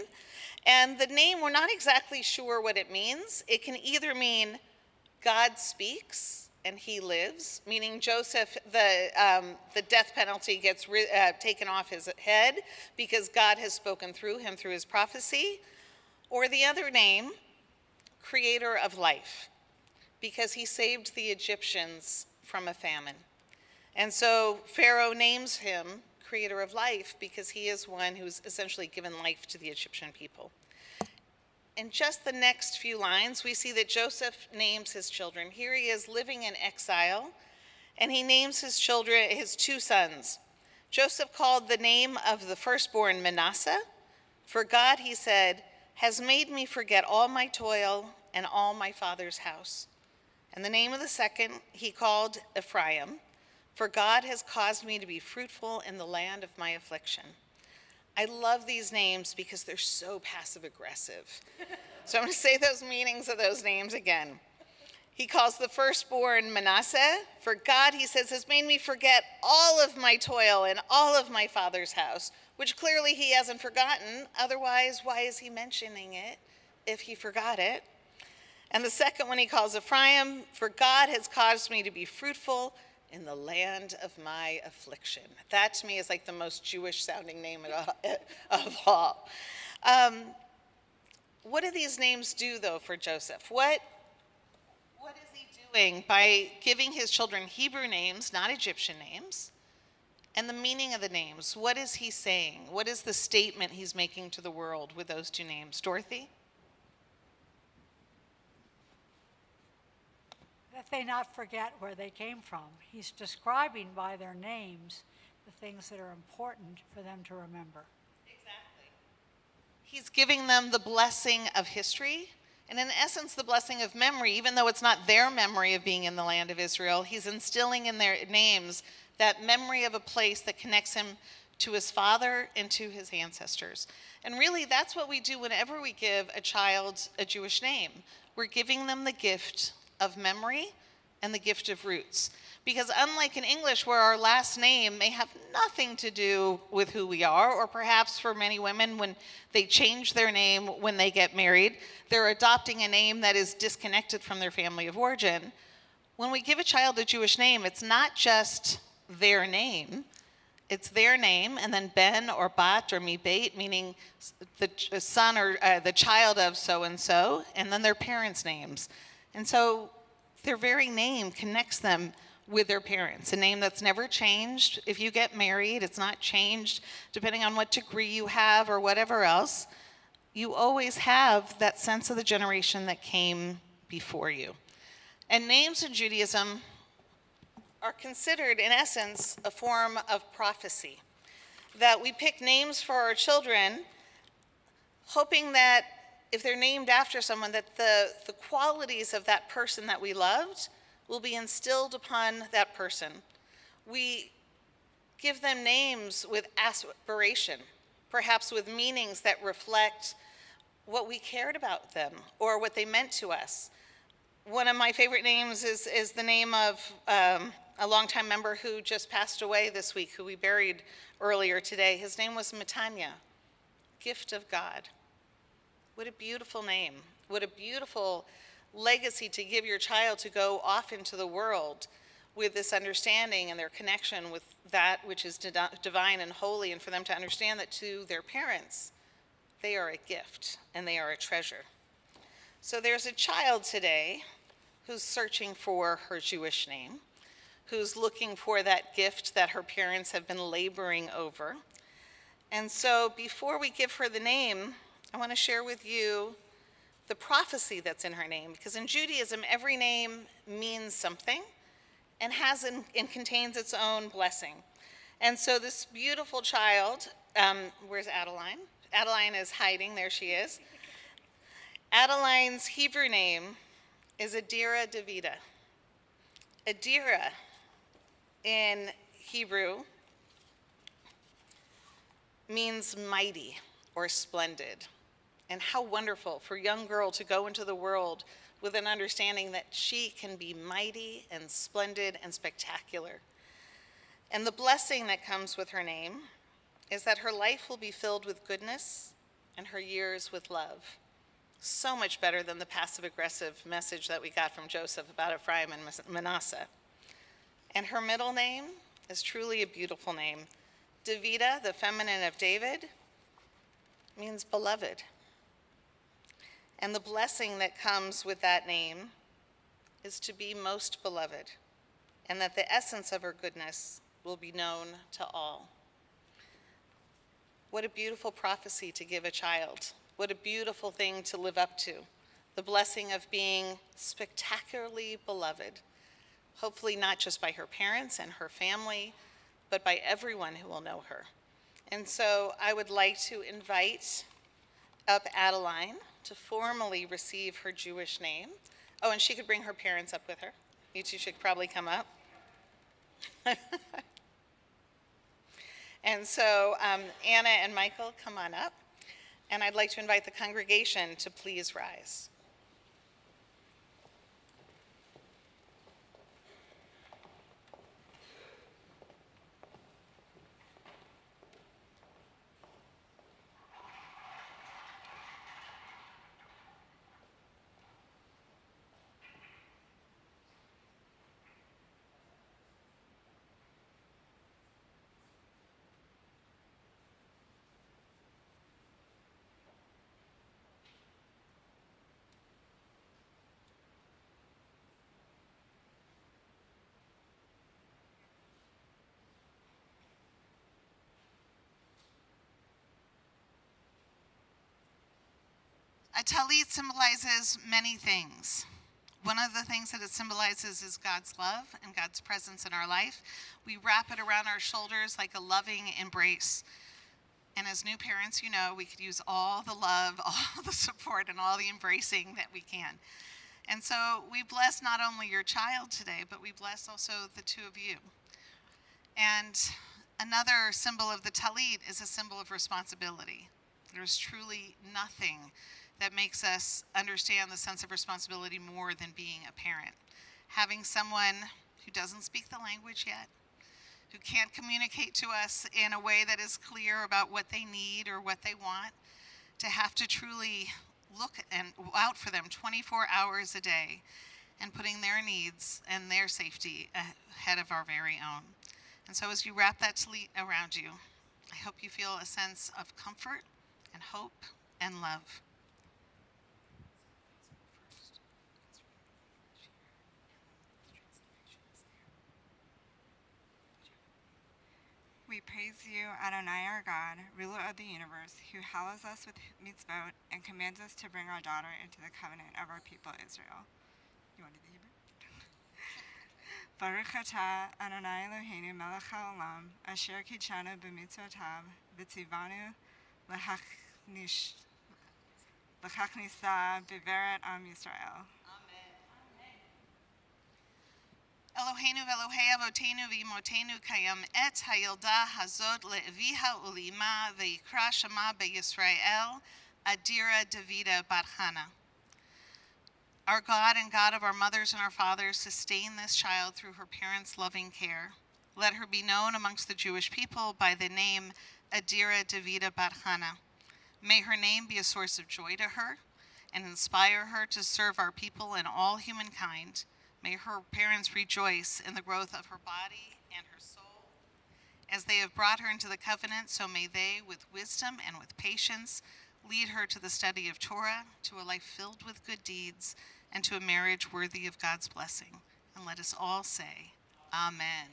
And the name, we're not exactly sure what it means. It can either mean God speaks and he lives, meaning Joseph, the death penalty gets taken off his head because God has spoken through him through his prophecy. Or the other name, creator of life, because he saved the Egyptians from a famine. And so Pharaoh names him creator of life because he is one who's essentially given life to the Egyptian people. In just the next few lines, we see that Joseph names his children. Here he is living in exile, and he names his children, his two sons. Joseph called the name of the firstborn Manasseh, for God, he said, has made me forget all my toil and all my father's house. And the name of the second he called Ephraim, for God has caused me to be fruitful in the land of my affliction. I love these names because they're so passive-aggressive. So I'm going to say those meanings of those names again. He calls the firstborn Manasseh, for God, he says, has made me forget all of my toil and all of my father's house, which clearly he hasn't forgotten. Otherwise, why is he mentioning it if he forgot it? And the second one he calls Ephraim, for God has caused me to be fruitful in the land of my affliction. That to me is like the most Jewish sounding name of all. What do these names do though for Joseph? What is he doing by giving his children Hebrew names, not Egyptian names? And the meaning of the names, what is he saying? What is the statement he's making to the world with those two names? Dorothy? That they not forget where they came from. He's describing by their names the things that are important for them to remember. Exactly. He's giving them the blessing of history, and in essence, the blessing of memory. Even though it's not their memory of being in the land of Israel, he's instilling in their names that memory of a place that connects him to his father and to his ancestors. And really, that's what we do whenever we give a child a Jewish name. We're giving them the gift of memory and the gift of roots. Because unlike in English, where our last name may have nothing to do with who we are, or perhaps for many women, when they change their name when they get married, they're adopting a name that is disconnected from their family of origin. When we give a child a Jewish name, it's not just their name. It's their name, and then Ben or Bat or Mibet, meaning the son or the child of so-and-so, and then their parents' names. And so their very name connects them with their parents, a name that's never changed. If you get married, it's not changed depending on what degree you have or whatever else. You always have that sense of the generation that came before you. And names in Judaism are considered, in essence, a form of prophecy. That we pick names for our children, hoping that if they're named after someone, that the qualities of that person that we loved will be instilled upon that person. We give them names with aspiration, perhaps with meanings that reflect what we cared about them or what they meant to us. One of my favorite names is the name of a longtime member who just passed away this week, who we buried earlier today. His name was Matanya, gift of God. What a beautiful name. What a beautiful legacy to give your child, to go off into the world with this understanding and their connection with that which is divine and holy, and for them to understand that to their parents, they are a gift and they are a treasure. So there's a child today who's searching for her Jewish name, who's looking for that gift that her parents have been laboring over. And so before we give her the name, I want to share with you the prophecy that's in her name, because in Judaism, every name means something and contains its own blessing. And so this beautiful child, where's Adeline? Adeline is hiding, there she is. Adeline's Hebrew name is Adira Davida. Adira in Hebrew means mighty or splendid. And how wonderful for a young girl to go into the world with an understanding that she can be mighty and splendid and spectacular. And the blessing that comes with her name is that her life will be filled with goodness and her years with love. So much better than the passive-aggressive message that we got from Joseph about Ephraim and Manasseh. And her middle name is truly a beautiful name. Davida, the feminine of David, means beloved. And the blessing that comes with that name is to be most beloved, and that the essence of her goodness will be known to all. What a beautiful prophecy to give a child. What a beautiful thing to live up to. The blessing of being spectacularly beloved, hopefully not just by her parents and her family, but by everyone who will know her. And so I would like to invite up Adeline to formally receive her Jewish name. Oh, and she could bring her parents up with her. You two should probably come up. And so Anna and Michael, come on up. And I'd like to invite the congregation to please rise. A talit symbolizes many things. One of the things that it symbolizes is God's love and God's presence in our life. We wrap it around our shoulders like a loving embrace. And as new parents, you know, we could use all the love, all the support, and all the embracing that we can. And so we bless not only your child today, but we bless also the two of you. And another symbol of the talit is a symbol of responsibility. There's truly nothing that makes us understand the sense of responsibility more than being a parent. Having someone who doesn't speak the language yet, who can't communicate to us in a way that is clear about what they need or what they want, to have to truly look out for them 24 hours a day and putting their needs and their safety ahead of our very own. And so as you wrap that talit around you, I hope you feel a sense of comfort and hope and love. We praise you, Adonai our God, ruler of the universe, who hallows us with mitzvot and commands us to bring our daughter into the covenant of our people Israel. You want to do the Hebrew? Baruch atah Adonai Eloheinu melech haolam, asher kidshanu b'mitzvotav, v'tzivanu L'chach nisa biveret am Yisrael. Eloheinu ve'Elohei avotenu v'imotenu kayam et hayilda hazot le'eviha ulima ve'yikra shema be'Yisrael Adira Davida Bat Hana. Our God and God of our mothers and our fathers, sustain this child through her parents' loving care. Let her be known amongst the Jewish people by the name Adira Davida Bat Hana. May her name be a source of joy to her and inspire her to serve our people and all humankind. May her parents rejoice in the growth of her body and her soul. As they have brought her into the covenant, so may they, with wisdom and with patience, lead her to the study of Torah, to a life filled with good deeds, and to a marriage worthy of God's blessing. And let us all say, Amen.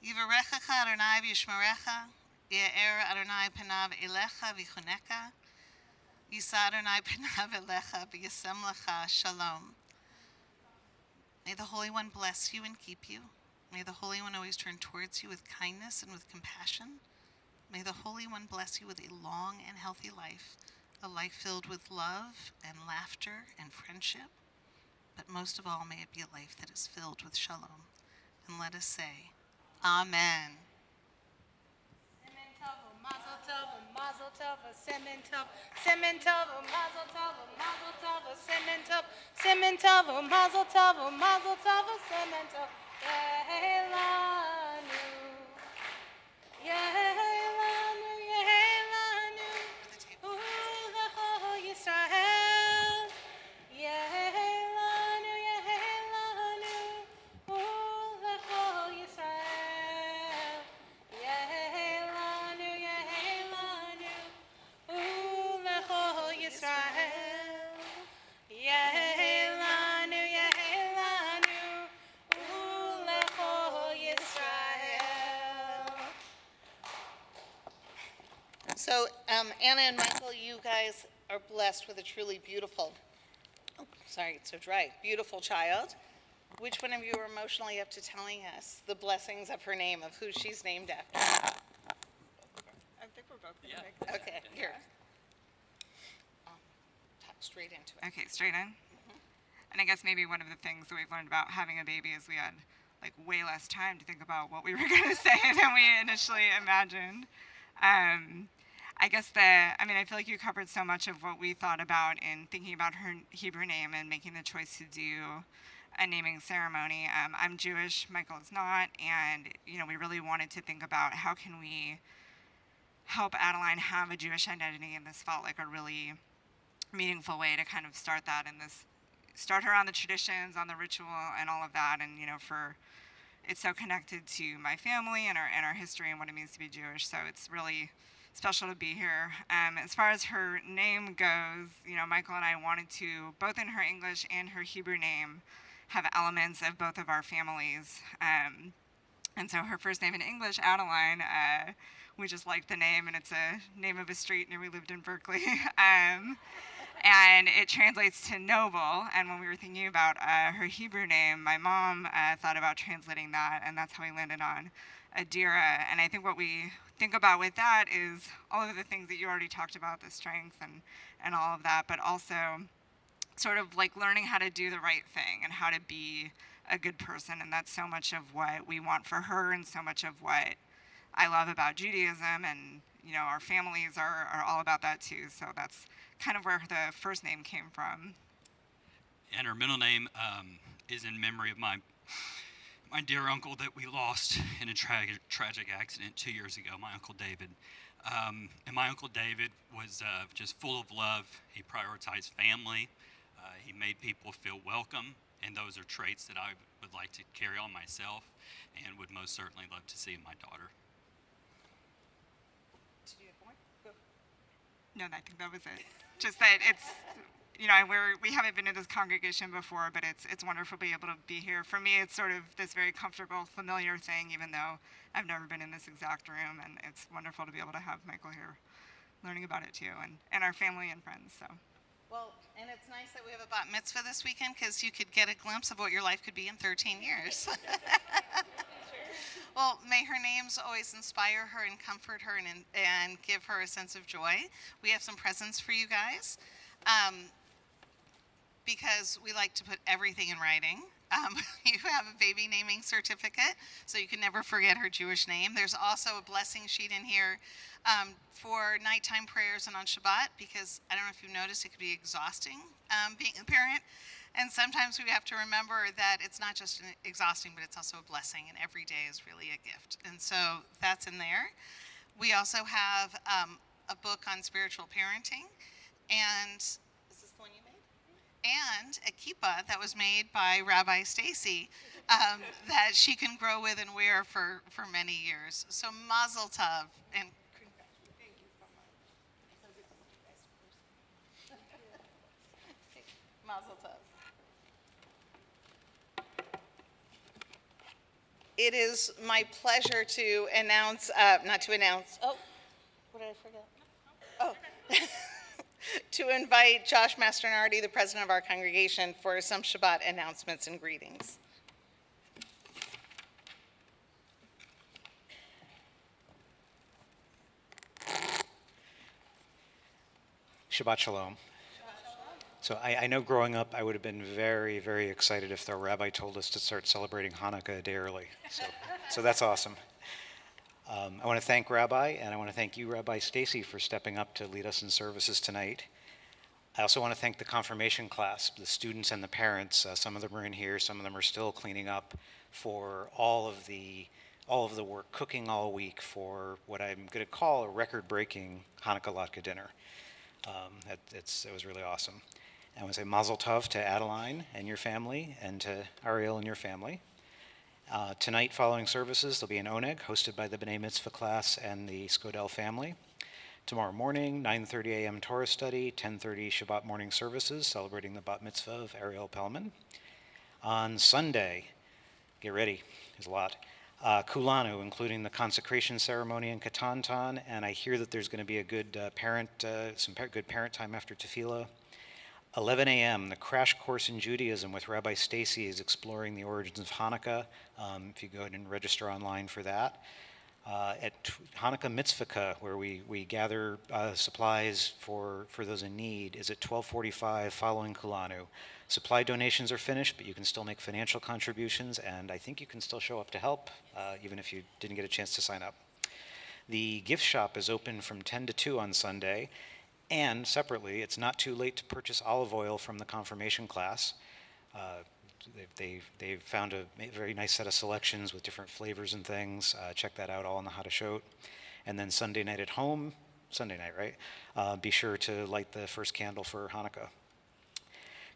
Yivarechacha Adonai v'yishmerecha, Ye'er Adonai panav elecha v'chuneka, Yisa Adonai panav elecha v'yasem lecha shalom. May the Holy One bless you and keep you. May the Holy One always turn towards you with kindness and with compassion. May the Holy One bless you with a long and healthy life, a life filled with love and laughter and friendship. But most of all, may it be a life that is filled with shalom. And let us say, Amen. Mazel tov, mazel tov, semen tov, semen tov, mazel tov, mazel tov, semen tov, semen tov, mazel tov, mazel tov, semen tov. Yehelanu, Yehelanu, Yehelanu, Ulecho Yisrael. Yehelanu, Yehelanu, Ulecho Yisrael. Yehelanu, Yehelanu, Ulecho Yisrael. Yehelanu, Yehelanu, Ulecho Yisrael. So, Anna and Michael, you guys are blessed with a truly beautiful, it's so dry, beautiful child. Which one of you are emotionally up to telling us the blessings of her name, of who she's named after? I think we're both going to make Okay, here. Talk straight into it. Okay, straight in. And I guess maybe one of the things that we've learned about having a baby is we had like way less time to think about what we were going to say than we initially imagined. I feel like you covered so much of what we thought about in thinking about her Hebrew name and making the choice to do a naming ceremony. I'm Jewish, Michael is not, and we really wanted to think about how can we help Adeline have a Jewish identity, and this felt like a really meaningful way to kind of start that and start her on the traditions, on the ritual, and all of that, and it's so connected to my family and our history and what it means to be Jewish, so it's really special to be here. As far as her name goes, Michael and I wanted to, both in her English and her Hebrew name, have elements of both of our families. And so her first name in English, Adeline, we just liked the name, and it's a name of a street near we lived in Berkeley. And it translates to noble, and when we were thinking about her Hebrew name, my mom thought about translating that, and that's how we landed on Adira. And I think what we think about with that is all of the things that you already talked about, the strengths and all of that, but also sort of like learning how to do the right thing and how to be a good person. And that's so much of what we want for her and so much of what I love about Judaism, and our families are all about that too. So that's kind of where the first name came from. And her middle name is in memory of my dear uncle that we lost in a tragic accident 2 years ago, my Uncle David. And my Uncle David was just full of love. He prioritized family. He made people feel welcome, and those are traits that I would like to carry on myself and would most certainly love to see in my daughter. Did you have more? Go. No, I think that was it. Just that it's, we haven't been in this congregation before, but it's wonderful to be able to be here. For me, it's sort of this very comfortable, familiar thing, even though I've never been in this exact room, and it's wonderful to be able to have Michael here learning about it too, and our family and friends, so. Well, and it's nice that we have a bat mitzvah this weekend, because you could get a glimpse of what your life could be in 13 years. Well, may her names always inspire her and comfort her and give her a sense of joy. We have some presents for you guys. Because we like to put everything in writing. You have a baby naming certificate, so you can never forget her Jewish name. There's also a blessing sheet in here for nighttime prayers and on Shabbat, because I don't know if you've noticed, it could be exhausting being a parent. And sometimes we have to remember that it's not just exhausting, but it's also a blessing, and every day is really a gift. And so that's in there. We also have a book on spiritual parenting, and is this the one you made? And a kippah that was made by Rabbi Stacy that she can grow with and wear for many years. So mazel tov. And thank you so much. Mazel tov. It is my pleasure to announce, not to announce, oh, what did I forget? Oh. To invite Josh Masternardi, the president of our congregation, for some Shabbat announcements and greetings. Shabbat Shalom. So I know growing up I would have been very, very excited if the rabbi told us to start celebrating Hanukkah a day early. So that's awesome. I want to thank Rabbi, and I want to thank you, Rabbi Stacy, for stepping up to lead us in services tonight. I also want to thank the confirmation class, the students and the parents. Some of them are in here, some of them are still cleaning up, for all of the work, cooking all week for what I'm going to call a record-breaking Hanukkah latke dinner. It was really awesome. I want to say mazel tov to Adeline and your family, and to Ariel and your family. Tonight, following services, there'll be an oneg hosted by the B'nai Mitzvah class and the Skodel family. Tomorrow morning, 9:30 a.m. Torah study, 10:30 Shabbat morning services, celebrating the bat mitzvah of Ariel Pellman. On Sunday, get ready, there's a lot. Kulanu, including the consecration ceremony in Katantan, and I hear that there's going to be a good good parent time after tefillah. 11 a.m., the Crash Course in Judaism with Rabbi Stacy is exploring the origins of Hanukkah. If you go ahead and register online for that. At Hanukkah Mitzvah, where we gather supplies for those in need, is at 12:45 following Kulanu. Supply donations are finished, but you can still make financial contributions, and I think you can still show up to help, even if you didn't get a chance to sign up. The gift shop is open from 10 to 2 on Sunday, and separately, it's not too late to purchase olive oil from the confirmation class. They've found a very nice set of selections with different flavors and things. Check that out all on the Hadashot. And then Sunday night at home, Sunday night, right? Be sure to light the first candle for Hanukkah.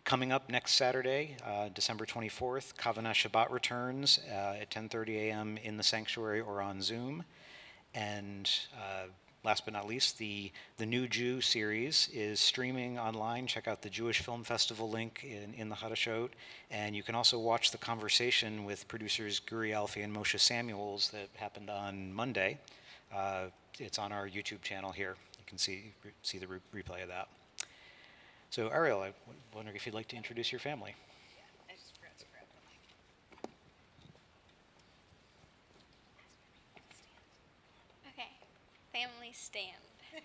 Coming up next Saturday, December 24th, Kavanah Shabbat returns at 10:30 a.m. in the sanctuary or on Zoom. And last but not least, the New Jew series is streaming online. Check out the Jewish Film Festival link in the Hadashot. And you can also watch the conversation with producers Guri Alfie and Moshe Samuels that happened on Monday. It's on our YouTube channel here. You can see the replay of that. So Ariel, I wonder if you'd like to introduce your family. I just forgot to grab the mic. Okay, family stand. Okay.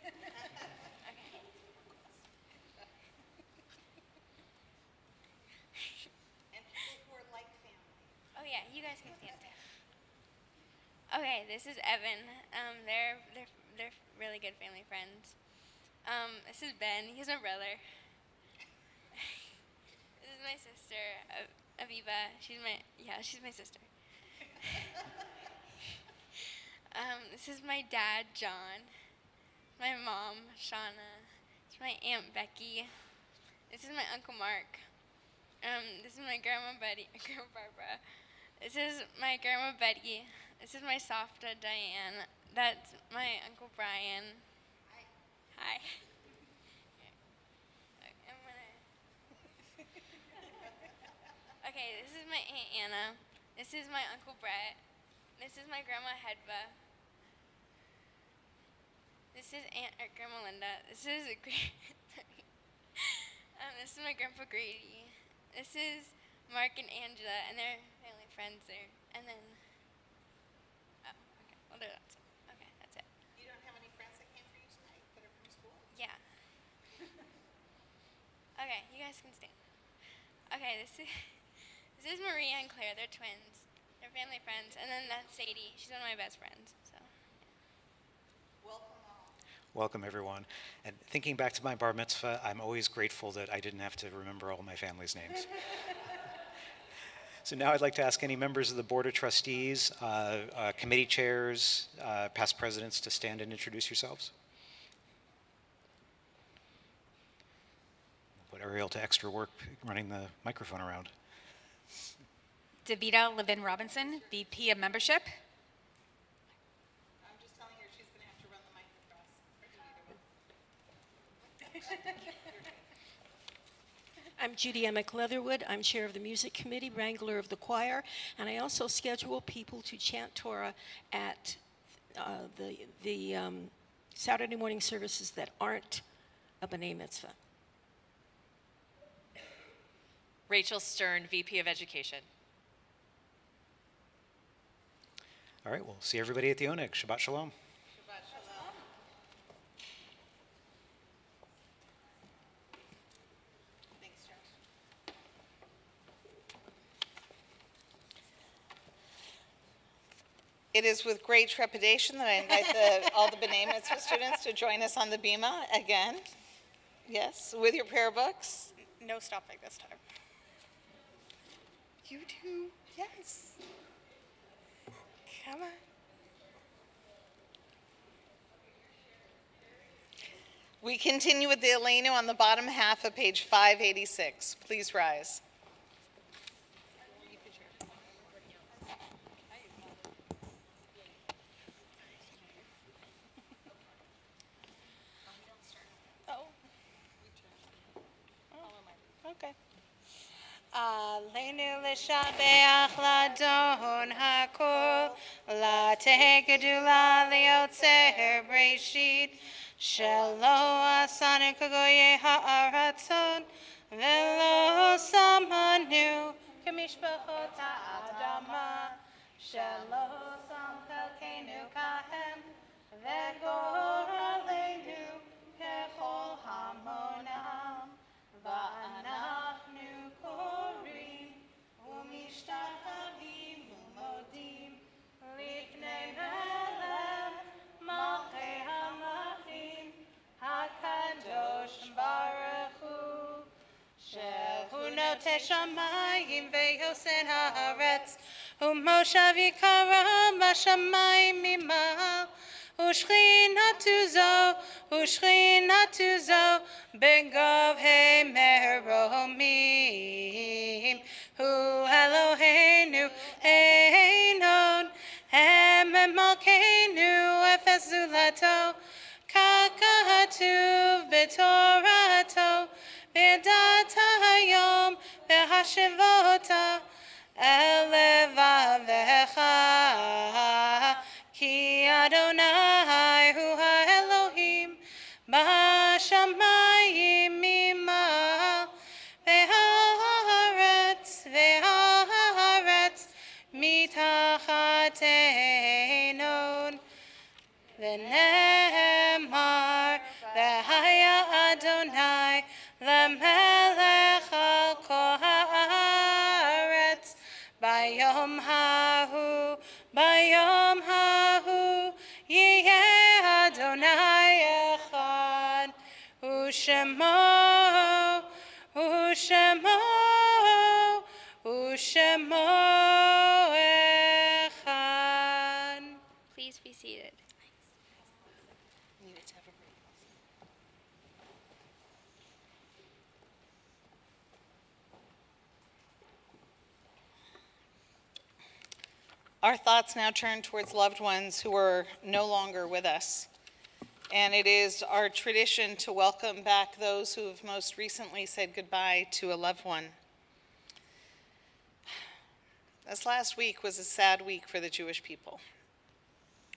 And people who are like family. Oh yeah, you guys can stand. Okay, this is Evan. They're really good family friends. This is Ben. He's my brother. This is my sister, Aviva. She's my sister. This is my dad, John. My mom, Shauna. This is my Aunt Becky. This is my Uncle Mark. This is my Grandma Barbara. This is my Grandma Betty. This is my Softa, Diane. That's my Uncle Brian. Hi. Okay, this is my Aunt Anna. This is my Uncle Brett. This is my Grandma Hedva. This is Grandma Linda. This is this is my Grandpa Grady. This is Mark and Angela, and they're family friends there. And then guys can stand. Okay, this is Maria and Claire. They're twins. They're family friends. And then that's Sadie. She's one of my best friends. So. Welcome, everyone. And thinking back to my bar mitzvah, I'm always grateful that I didn't have to remember all my family's names. So now I'd like to ask any members of the Board of Trustees, committee chairs, past presidents to stand and introduce yourselves. Put Ariel to extra work running the microphone around. Davida Levin Robinson, VP of Membership. I'm just telling her she's going to have to run the mic across. I'm Judy Emick Leatherwood. I'm chair of the music committee, wrangler of the choir, and I also schedule people to chant Torah at the Saturday morning services that aren't a B'nai Mitzvah. Rachel Stern, VP of Education. All right, we'll see everybody at the Oneg. Shabbat Shalom. It is with great trepidation that I invite all the B'nai Mitzvah students to join us on the Bima again. Yes, with your prayer books. No stopping this time. You do, yes. Come on. We continue with the Elenu on the bottom half of page 586. Please rise. Okay. Aleinu l'shabeach ladon hakol, lateh gedula liotzer breshit, shelo asanu kagoye ha'aratzon, velo samanu k'mishpachot ha'adama, shelo sam chelkeinu kahem, v'gor aleinu kechol hamonam. ואנחנו קוראים ומשתחווים ומודים לפני מלך מלכי המלכים הקדוש ברוך הוא שהוא נוטה שמיים ויוסד הארץ ומושב יקרא בשמיים ממעל ושכינתו זו בגבהי מרומים הוא אלוהינו אינו הם מלכנו אפס זולתו ככתוב בתורתו וידעת היום והשבות אל לבבך כי אדוני הוא האלוהים בשמיים ממעל והארץ מתחתנו ונאמר והיה אדוני למלך על כל הארץ ביום ההוא יהיה אדוני אחד ושמו אחד. Please be seated. Our thoughts now turn towards loved ones who are no longer with us. And it is our tradition to welcome back those who have most recently said goodbye to a loved one. This last week was a sad week for the Jewish people.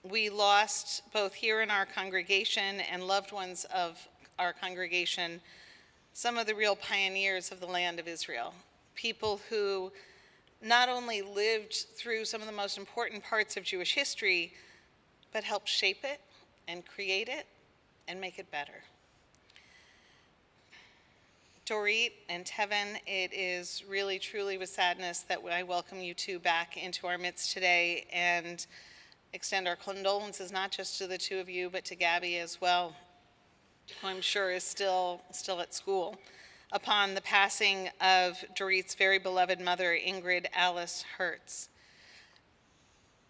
We lost, both here in our congregation and loved ones of our congregation, some of the real pioneers of the land of Israel, people who not only lived through some of the most important parts of Jewish history, but helped shape it and create it and make it better. Dorit and Tevin, it is really truly with sadness that I welcome you two back into our midst today and extend our condolences not just to the two of you, but to Gabby as well, who I'm sure is still at school, upon the passing of Dorit's very beloved mother, Ingrid Alice Hertz.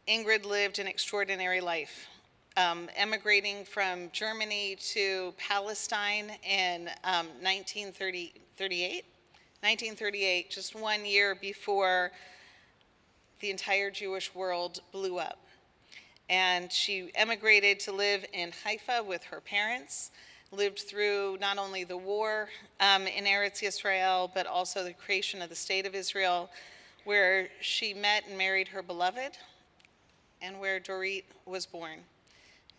Ingrid lived an extraordinary life, emigrating from Germany to Palestine in 1938, just 1 year before the entire Jewish world blew up. And she emigrated to live in Haifa with her parents, lived through not only the war in Eretz Yisrael, but also the creation of the State of Israel, where she met and married her beloved, and where Dorit was born.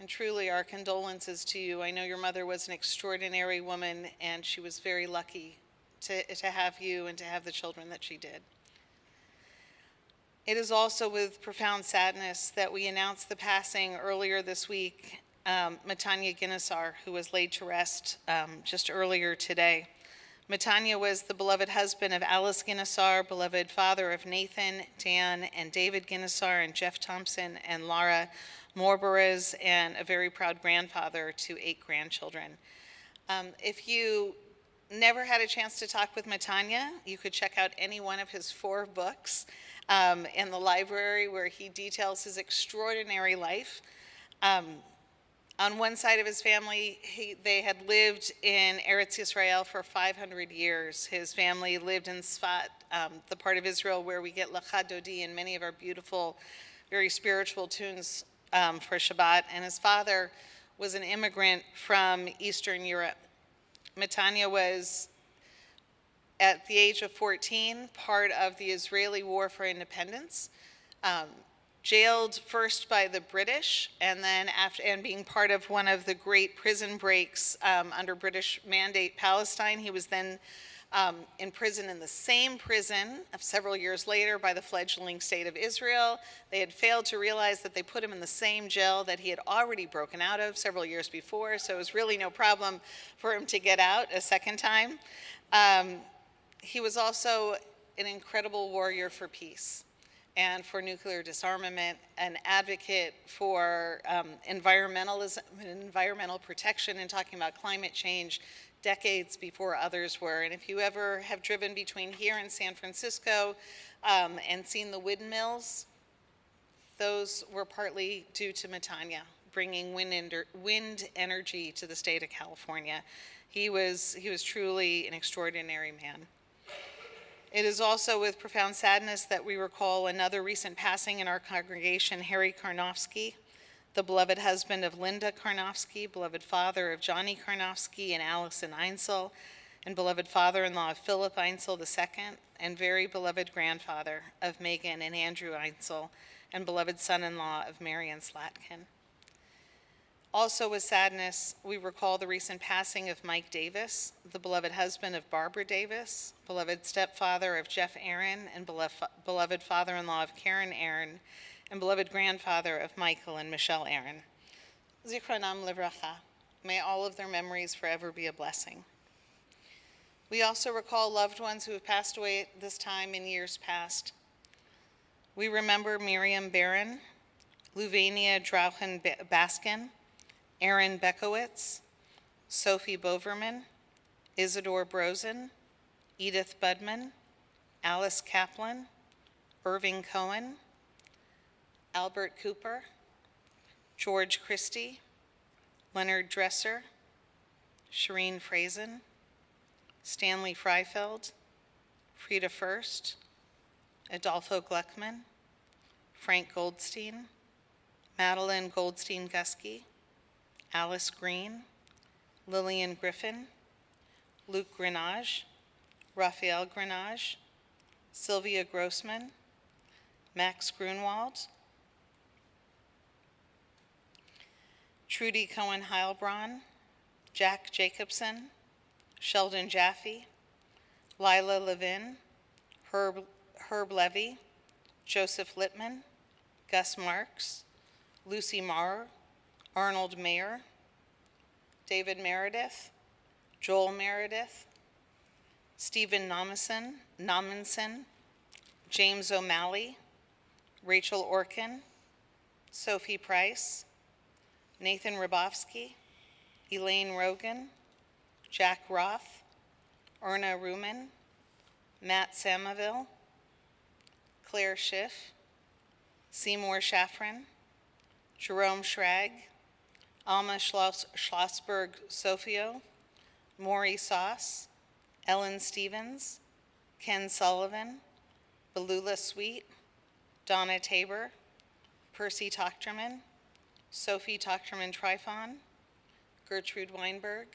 And truly, our condolences to you. I know your mother was an extraordinary woman, and she was very lucky to have you and to have the children that she did. It is also with profound sadness that we announced the passing earlier this week, Matanya Ginesar, who was laid to rest just earlier today. Matanya was the beloved husband of Alice Ginesar, beloved father of Nathan, Dan, and David Ginesar, and Jeff Thompson, and Laura Morberez, and a very proud grandfather to 8 grandchildren. If you never had a chance to talk with Matanya, you could check out any one of his 4 books in the library where he details his extraordinary life. On one side of his family, they had lived in Eretz Yisrael for 500 years. His family lived in Sfat, the part of Israel where we get Lecha Dodi and many of our beautiful, very spiritual tunes for Shabbat. And his father was an immigrant from Eastern Europe. Matanya was, at the age of 14, part of the Israeli War for Independence. Jailed first by the British, and then being part of one of the great prison breaks under British Mandate Palestine. He was then in prison in the same prison several years later by the fledgling State of Israel. They had failed to realize that they put him in the same jail that he had already broken out of several years before, so it was really no problem for him to get out a second time. He was also an incredible warrior for peace and for nuclear disarmament, an advocate for environmentalism and environmental protection, and talking about climate change decades before others were. And if you ever have driven between here and San Francisco and seen the windmills, those were partly due to Matanya bringing wind energy to the state of California. He was truly an extraordinary man. It is also with profound sadness that we recall another recent passing in our congregation, Harry Karnofsky, the beloved husband of Linda Karnofsky, beloved father of Johnny Karnofsky and Allison Einsel, and beloved father-in-law of Philip Einsel II, and very beloved grandfather of Megan and Andrew Einsel, and beloved son-in-law of Marion Slatkin. Also with sadness, we recall the recent passing of Mike Davis, the beloved husband of Barbara Davis, beloved stepfather of Jeff Aaron, and beloved father-in-law of Karen Aaron, and beloved grandfather of Michael and Michelle Aaron. Zichronam livracha. May all of their memories forever be a blessing. We also recall loved ones who have passed away at this time in years past. We remember Miriam Barron, Luvania Drauchen-Baskin, Aaron Bekowitz, Sophie Boverman, Isidore Brosen, Edith Budman, Alice Kaplan, Irving Cohen, Albert Cooper, George Christie, Leonard Dresser, Shireen Frazen, Stanley Freifeld, Frida First, Adolfo Gluckman, Frank Goldstein, Madeline Goldstein-Gusky, Alice Green, Lillian Griffin, Luke Grenage, Raphael Grenage, Sylvia Grossman, Max Grunwald, Trudy Cohen-Heilbronn, Jack Jacobson, Sheldon Jaffe, Lila Levin, Herb Levy, Joseph Littman, Gus Marks, Lucy Maurer, Arnold Mayer, David Meredith, Joel Meredith, Stephen Nominson, James O'Malley, Rachel Orkin, Sophie Price, Nathan Rabofsky, Elaine Rogan, Jack Roth, Erna Ruman, Matt Samaville, Claire Schiff, Seymour Shaffrin, Jerome Schrag, Alma Schlossberg Sofio, Maury Sauce, Ellen Stevens, Ken Sullivan, Belula Sweet, Donna Tabor, Percy Tochterman, Sophie Tochterman-Trifon, Gertrude Weinberg,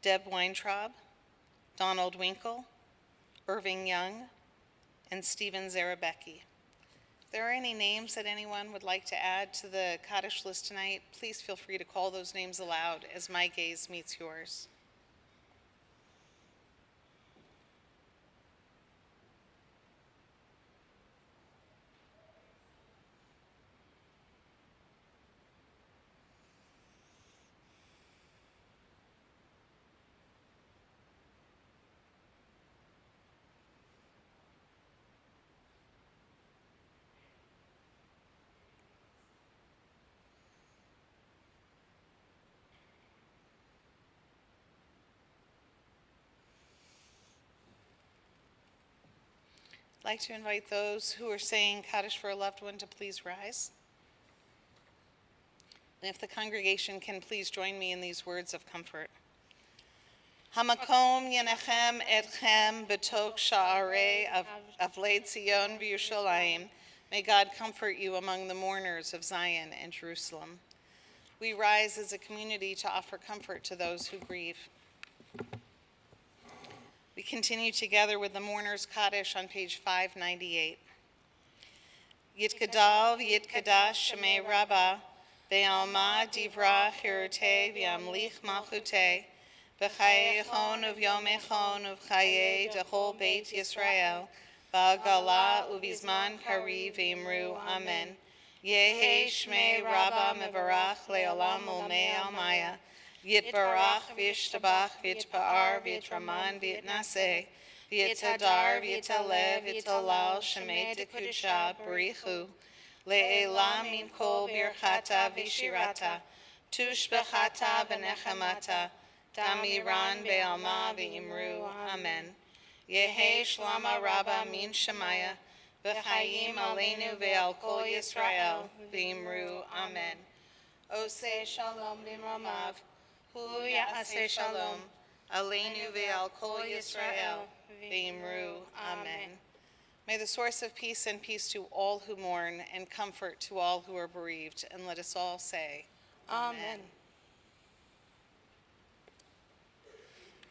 Deb Weintraub, Donald Winkle, Irving Young, and Stephen Zarabecki. If there are any names that anyone would like to add to the Kaddish list tonight, please feel free to call those names aloud as my gaze meets yours. I'd like to invite those who are saying Kaddish for a loved one to please rise. And if the congregation can please join me in these words of comfort. Hamakom yenechem etchem betok sha'arei avlei Tzion v'Yushalayim. May God comfort you among the mourners of Zion and Jerusalem. We rise as a community to offer comfort to those who grieve. We continue together with the Mourner's Kaddish on page 598. Yitkadav yitkadash shemei Rabbah, be'alma divra chirutei v'yamlich malchutei, b'chayei echon uv'yom uv'chayei dechol beit Yisrael, ba'agala uv'izman kari v'imru amen. Yehi shmei Rabbah mevarach le'olam ulmei almaya, Yitbarach, V'yishtabach, V'yitpa'ar, V'yitraman, V'yitnaseh, V'yitadar, V'yitalev, V'yitalal, Shemei Dekudshah, Barichu, Le'elah min kol birchata v'shirata, Tushbechata v'nechamata, Damiran be'alma v'imru, Amen. Yehi Shlama Rabbah min Shemaya, V'chayim aleinu ve'al kol Yisrael, v'imru, Amen. Oseh Shalom b'mramav, Hu ya'aseh shalom, aleinu ve'al kol Yisrael, v'imru, amen. May the source of peace and peace to all who mourn and comfort to all who are bereaved. And let us all say, Amen.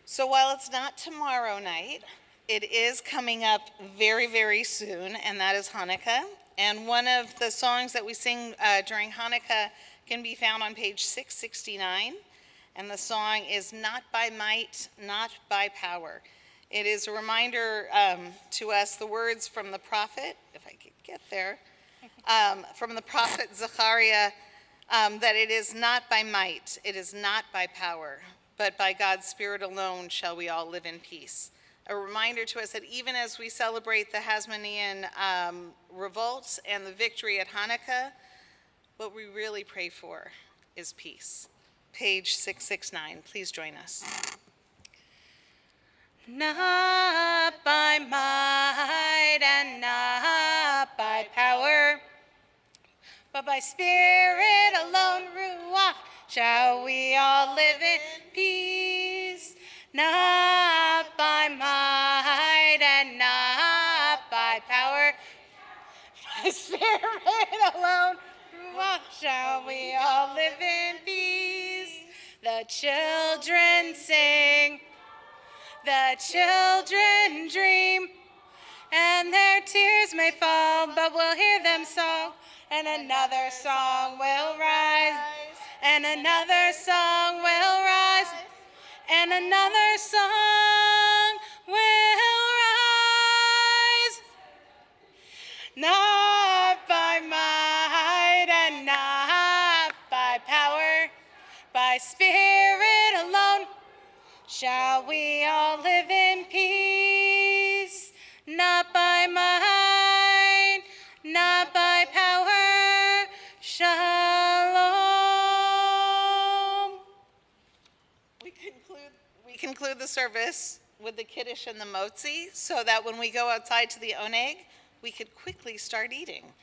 So while it's not tomorrow night, it is coming up very, very soon, and that is Hanukkah. And one of the songs that we sing during Hanukkah can be found on page 669. And the song is Not by Might, Not by Power. It is a reminder to us, the words from the prophet, if I could get there, from the prophet Zechariah, that it is not by might, it is not by power, but by God's Spirit alone shall we all live in peace. A reminder to us that even as we celebrate the Hasmonean revolts and the victory at Hanukkah, what we really pray for is peace. Page 669, please join us. Not by might and not by power, but by Spirit alone, Ruach, shall we all live in peace. Not by might and not by power, by Spirit alone, Ruach, shall we all live in peace. The children sing, the children dream, and their tears may fall, but we'll hear them song, and another song will rise, and another song will rise, and another song will rise. Not by might and not by power, by Spirit alone, Shall we all live in peace, not by might, not by power. Shalom. We conclude the service with the Kiddush and the Motzi so that when we go outside to the Oneg, we could quickly start eating.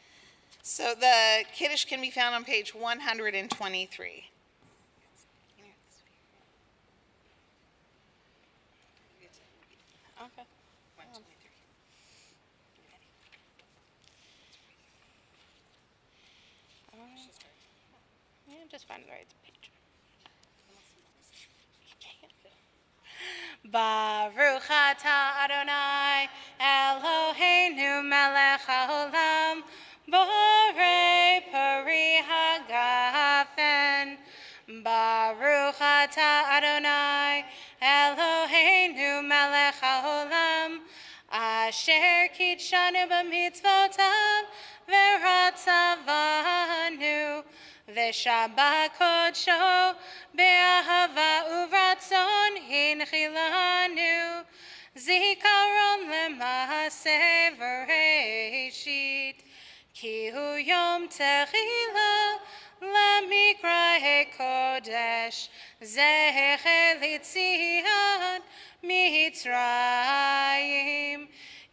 So the Kiddush can be found on page 123. Okay. 1, 2, 3. Yeah, just find the right page. Baruch atah Adonai Eloheinu melech haolam borei peri hagafen. Baruch atah Adonai Eloheinu melech haolam asher kitshanu b'mitzvotav v'ratzavanu v'shabbat kodsho be'ahava uvratzon hinchilanu zikaron lema'aseh v'reishit ki hu yom tehila lemikra kodesh zecher litzion mitzrayim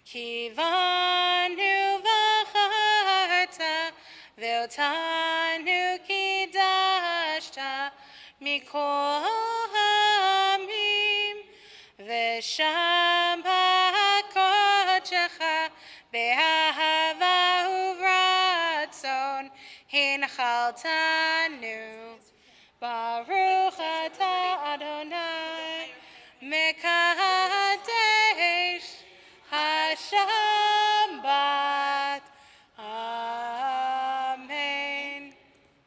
kivanu v'charta ve'otanu kidashta mikol hamim v'shabbat kodecha be'ahava uvratzon hinchaltanu. Baruch atah Adonai mekadesh haShabbat. Amen.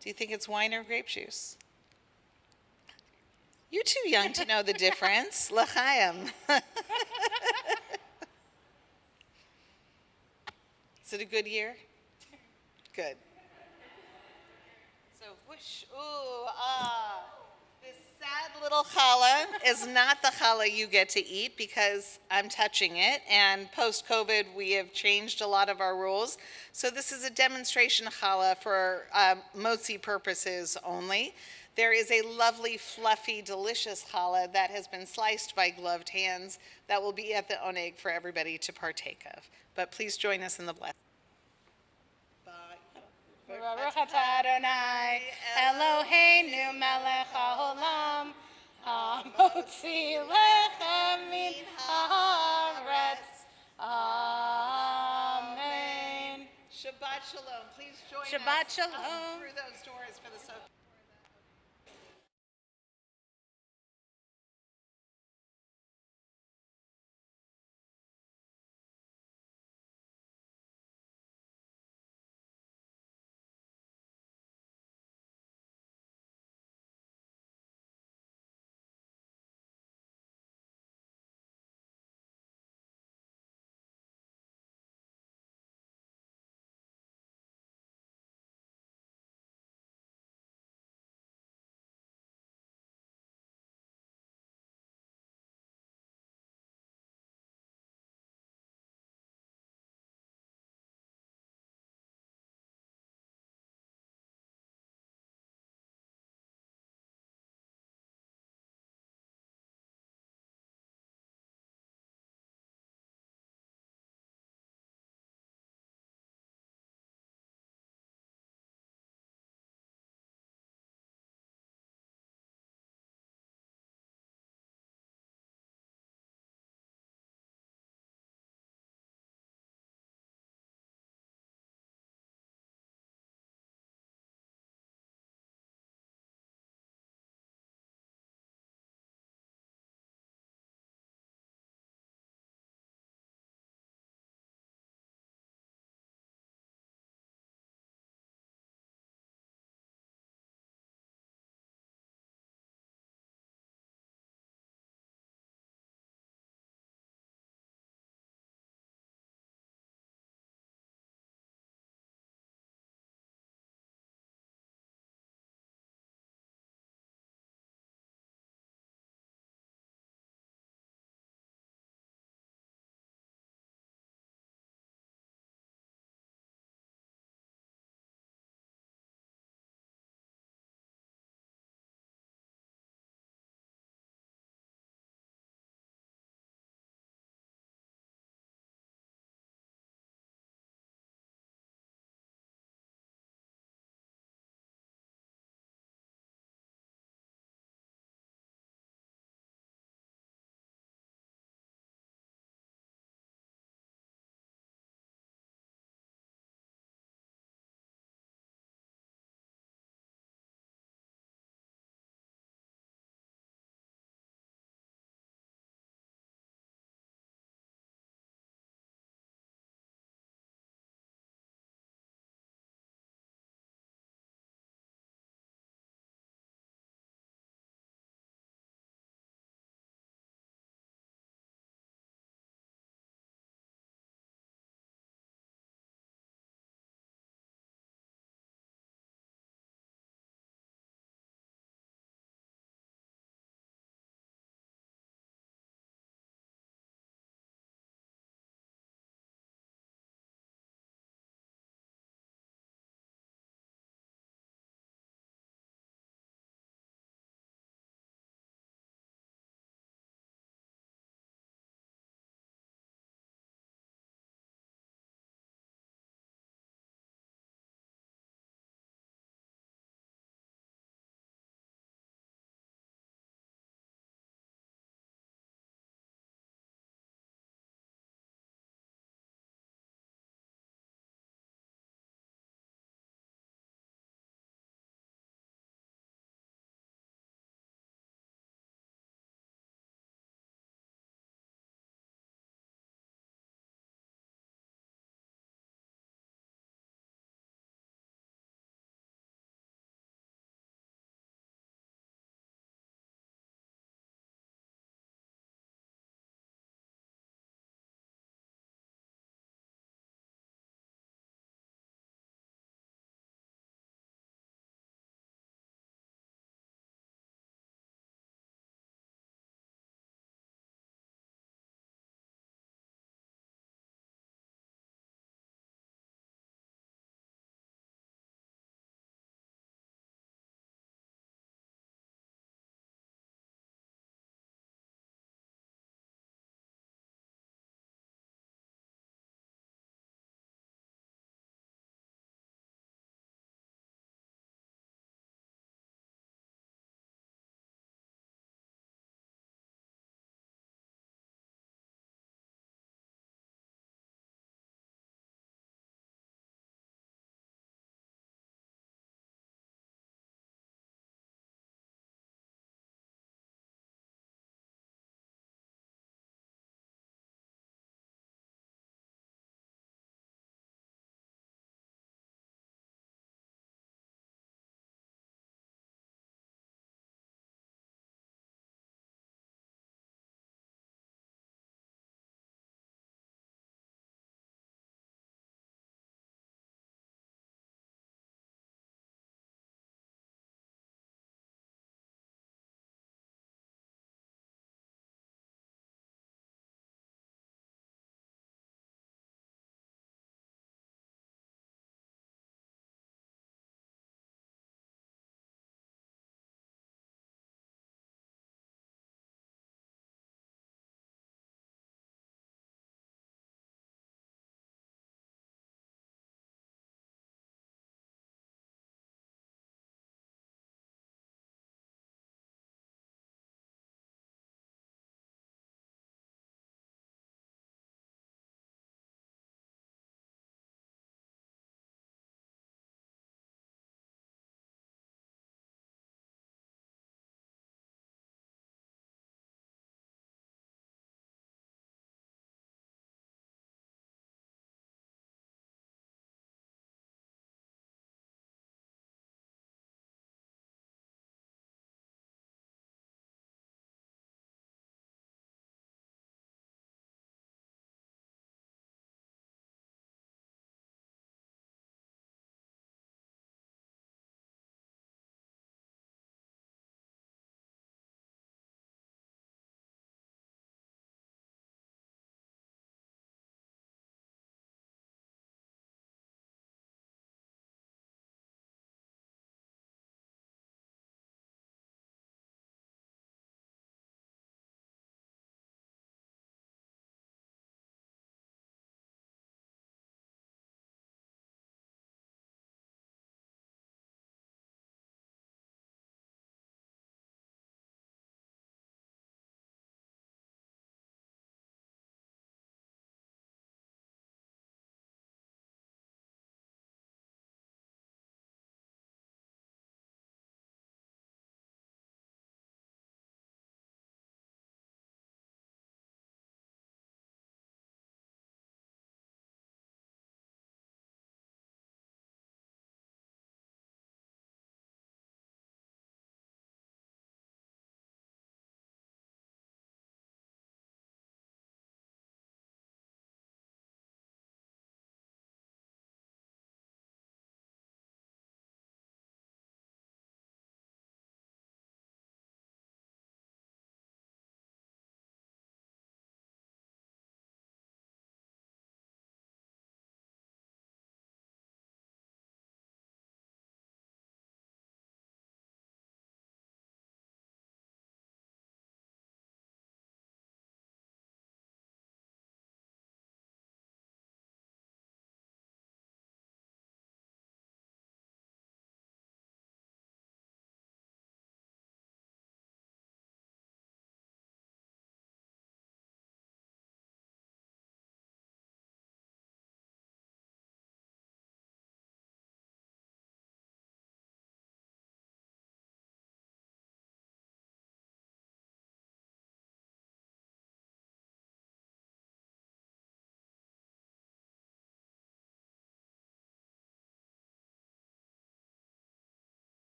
Do you think it's wine or grape juice? You're too young to know the difference. L'chaim. Is it a good year? Good. So whoosh, ooh, ah. This sad little challah is not the challah you get to eat because I'm touching it, and post-COVID we have changed a lot of our rules. So this is a demonstration challah for motzi purposes only. There is a lovely, fluffy, delicious challah that has been sliced by gloved hands that will be at the oneg for everybody to partake of. But please join us in the blessing. Baruch atah Adonai Eloheinu melech haolam hamotzi lechem min haaretz. Amen. Shabbat shalom. Please join Shabbat us shalom. through those doors for the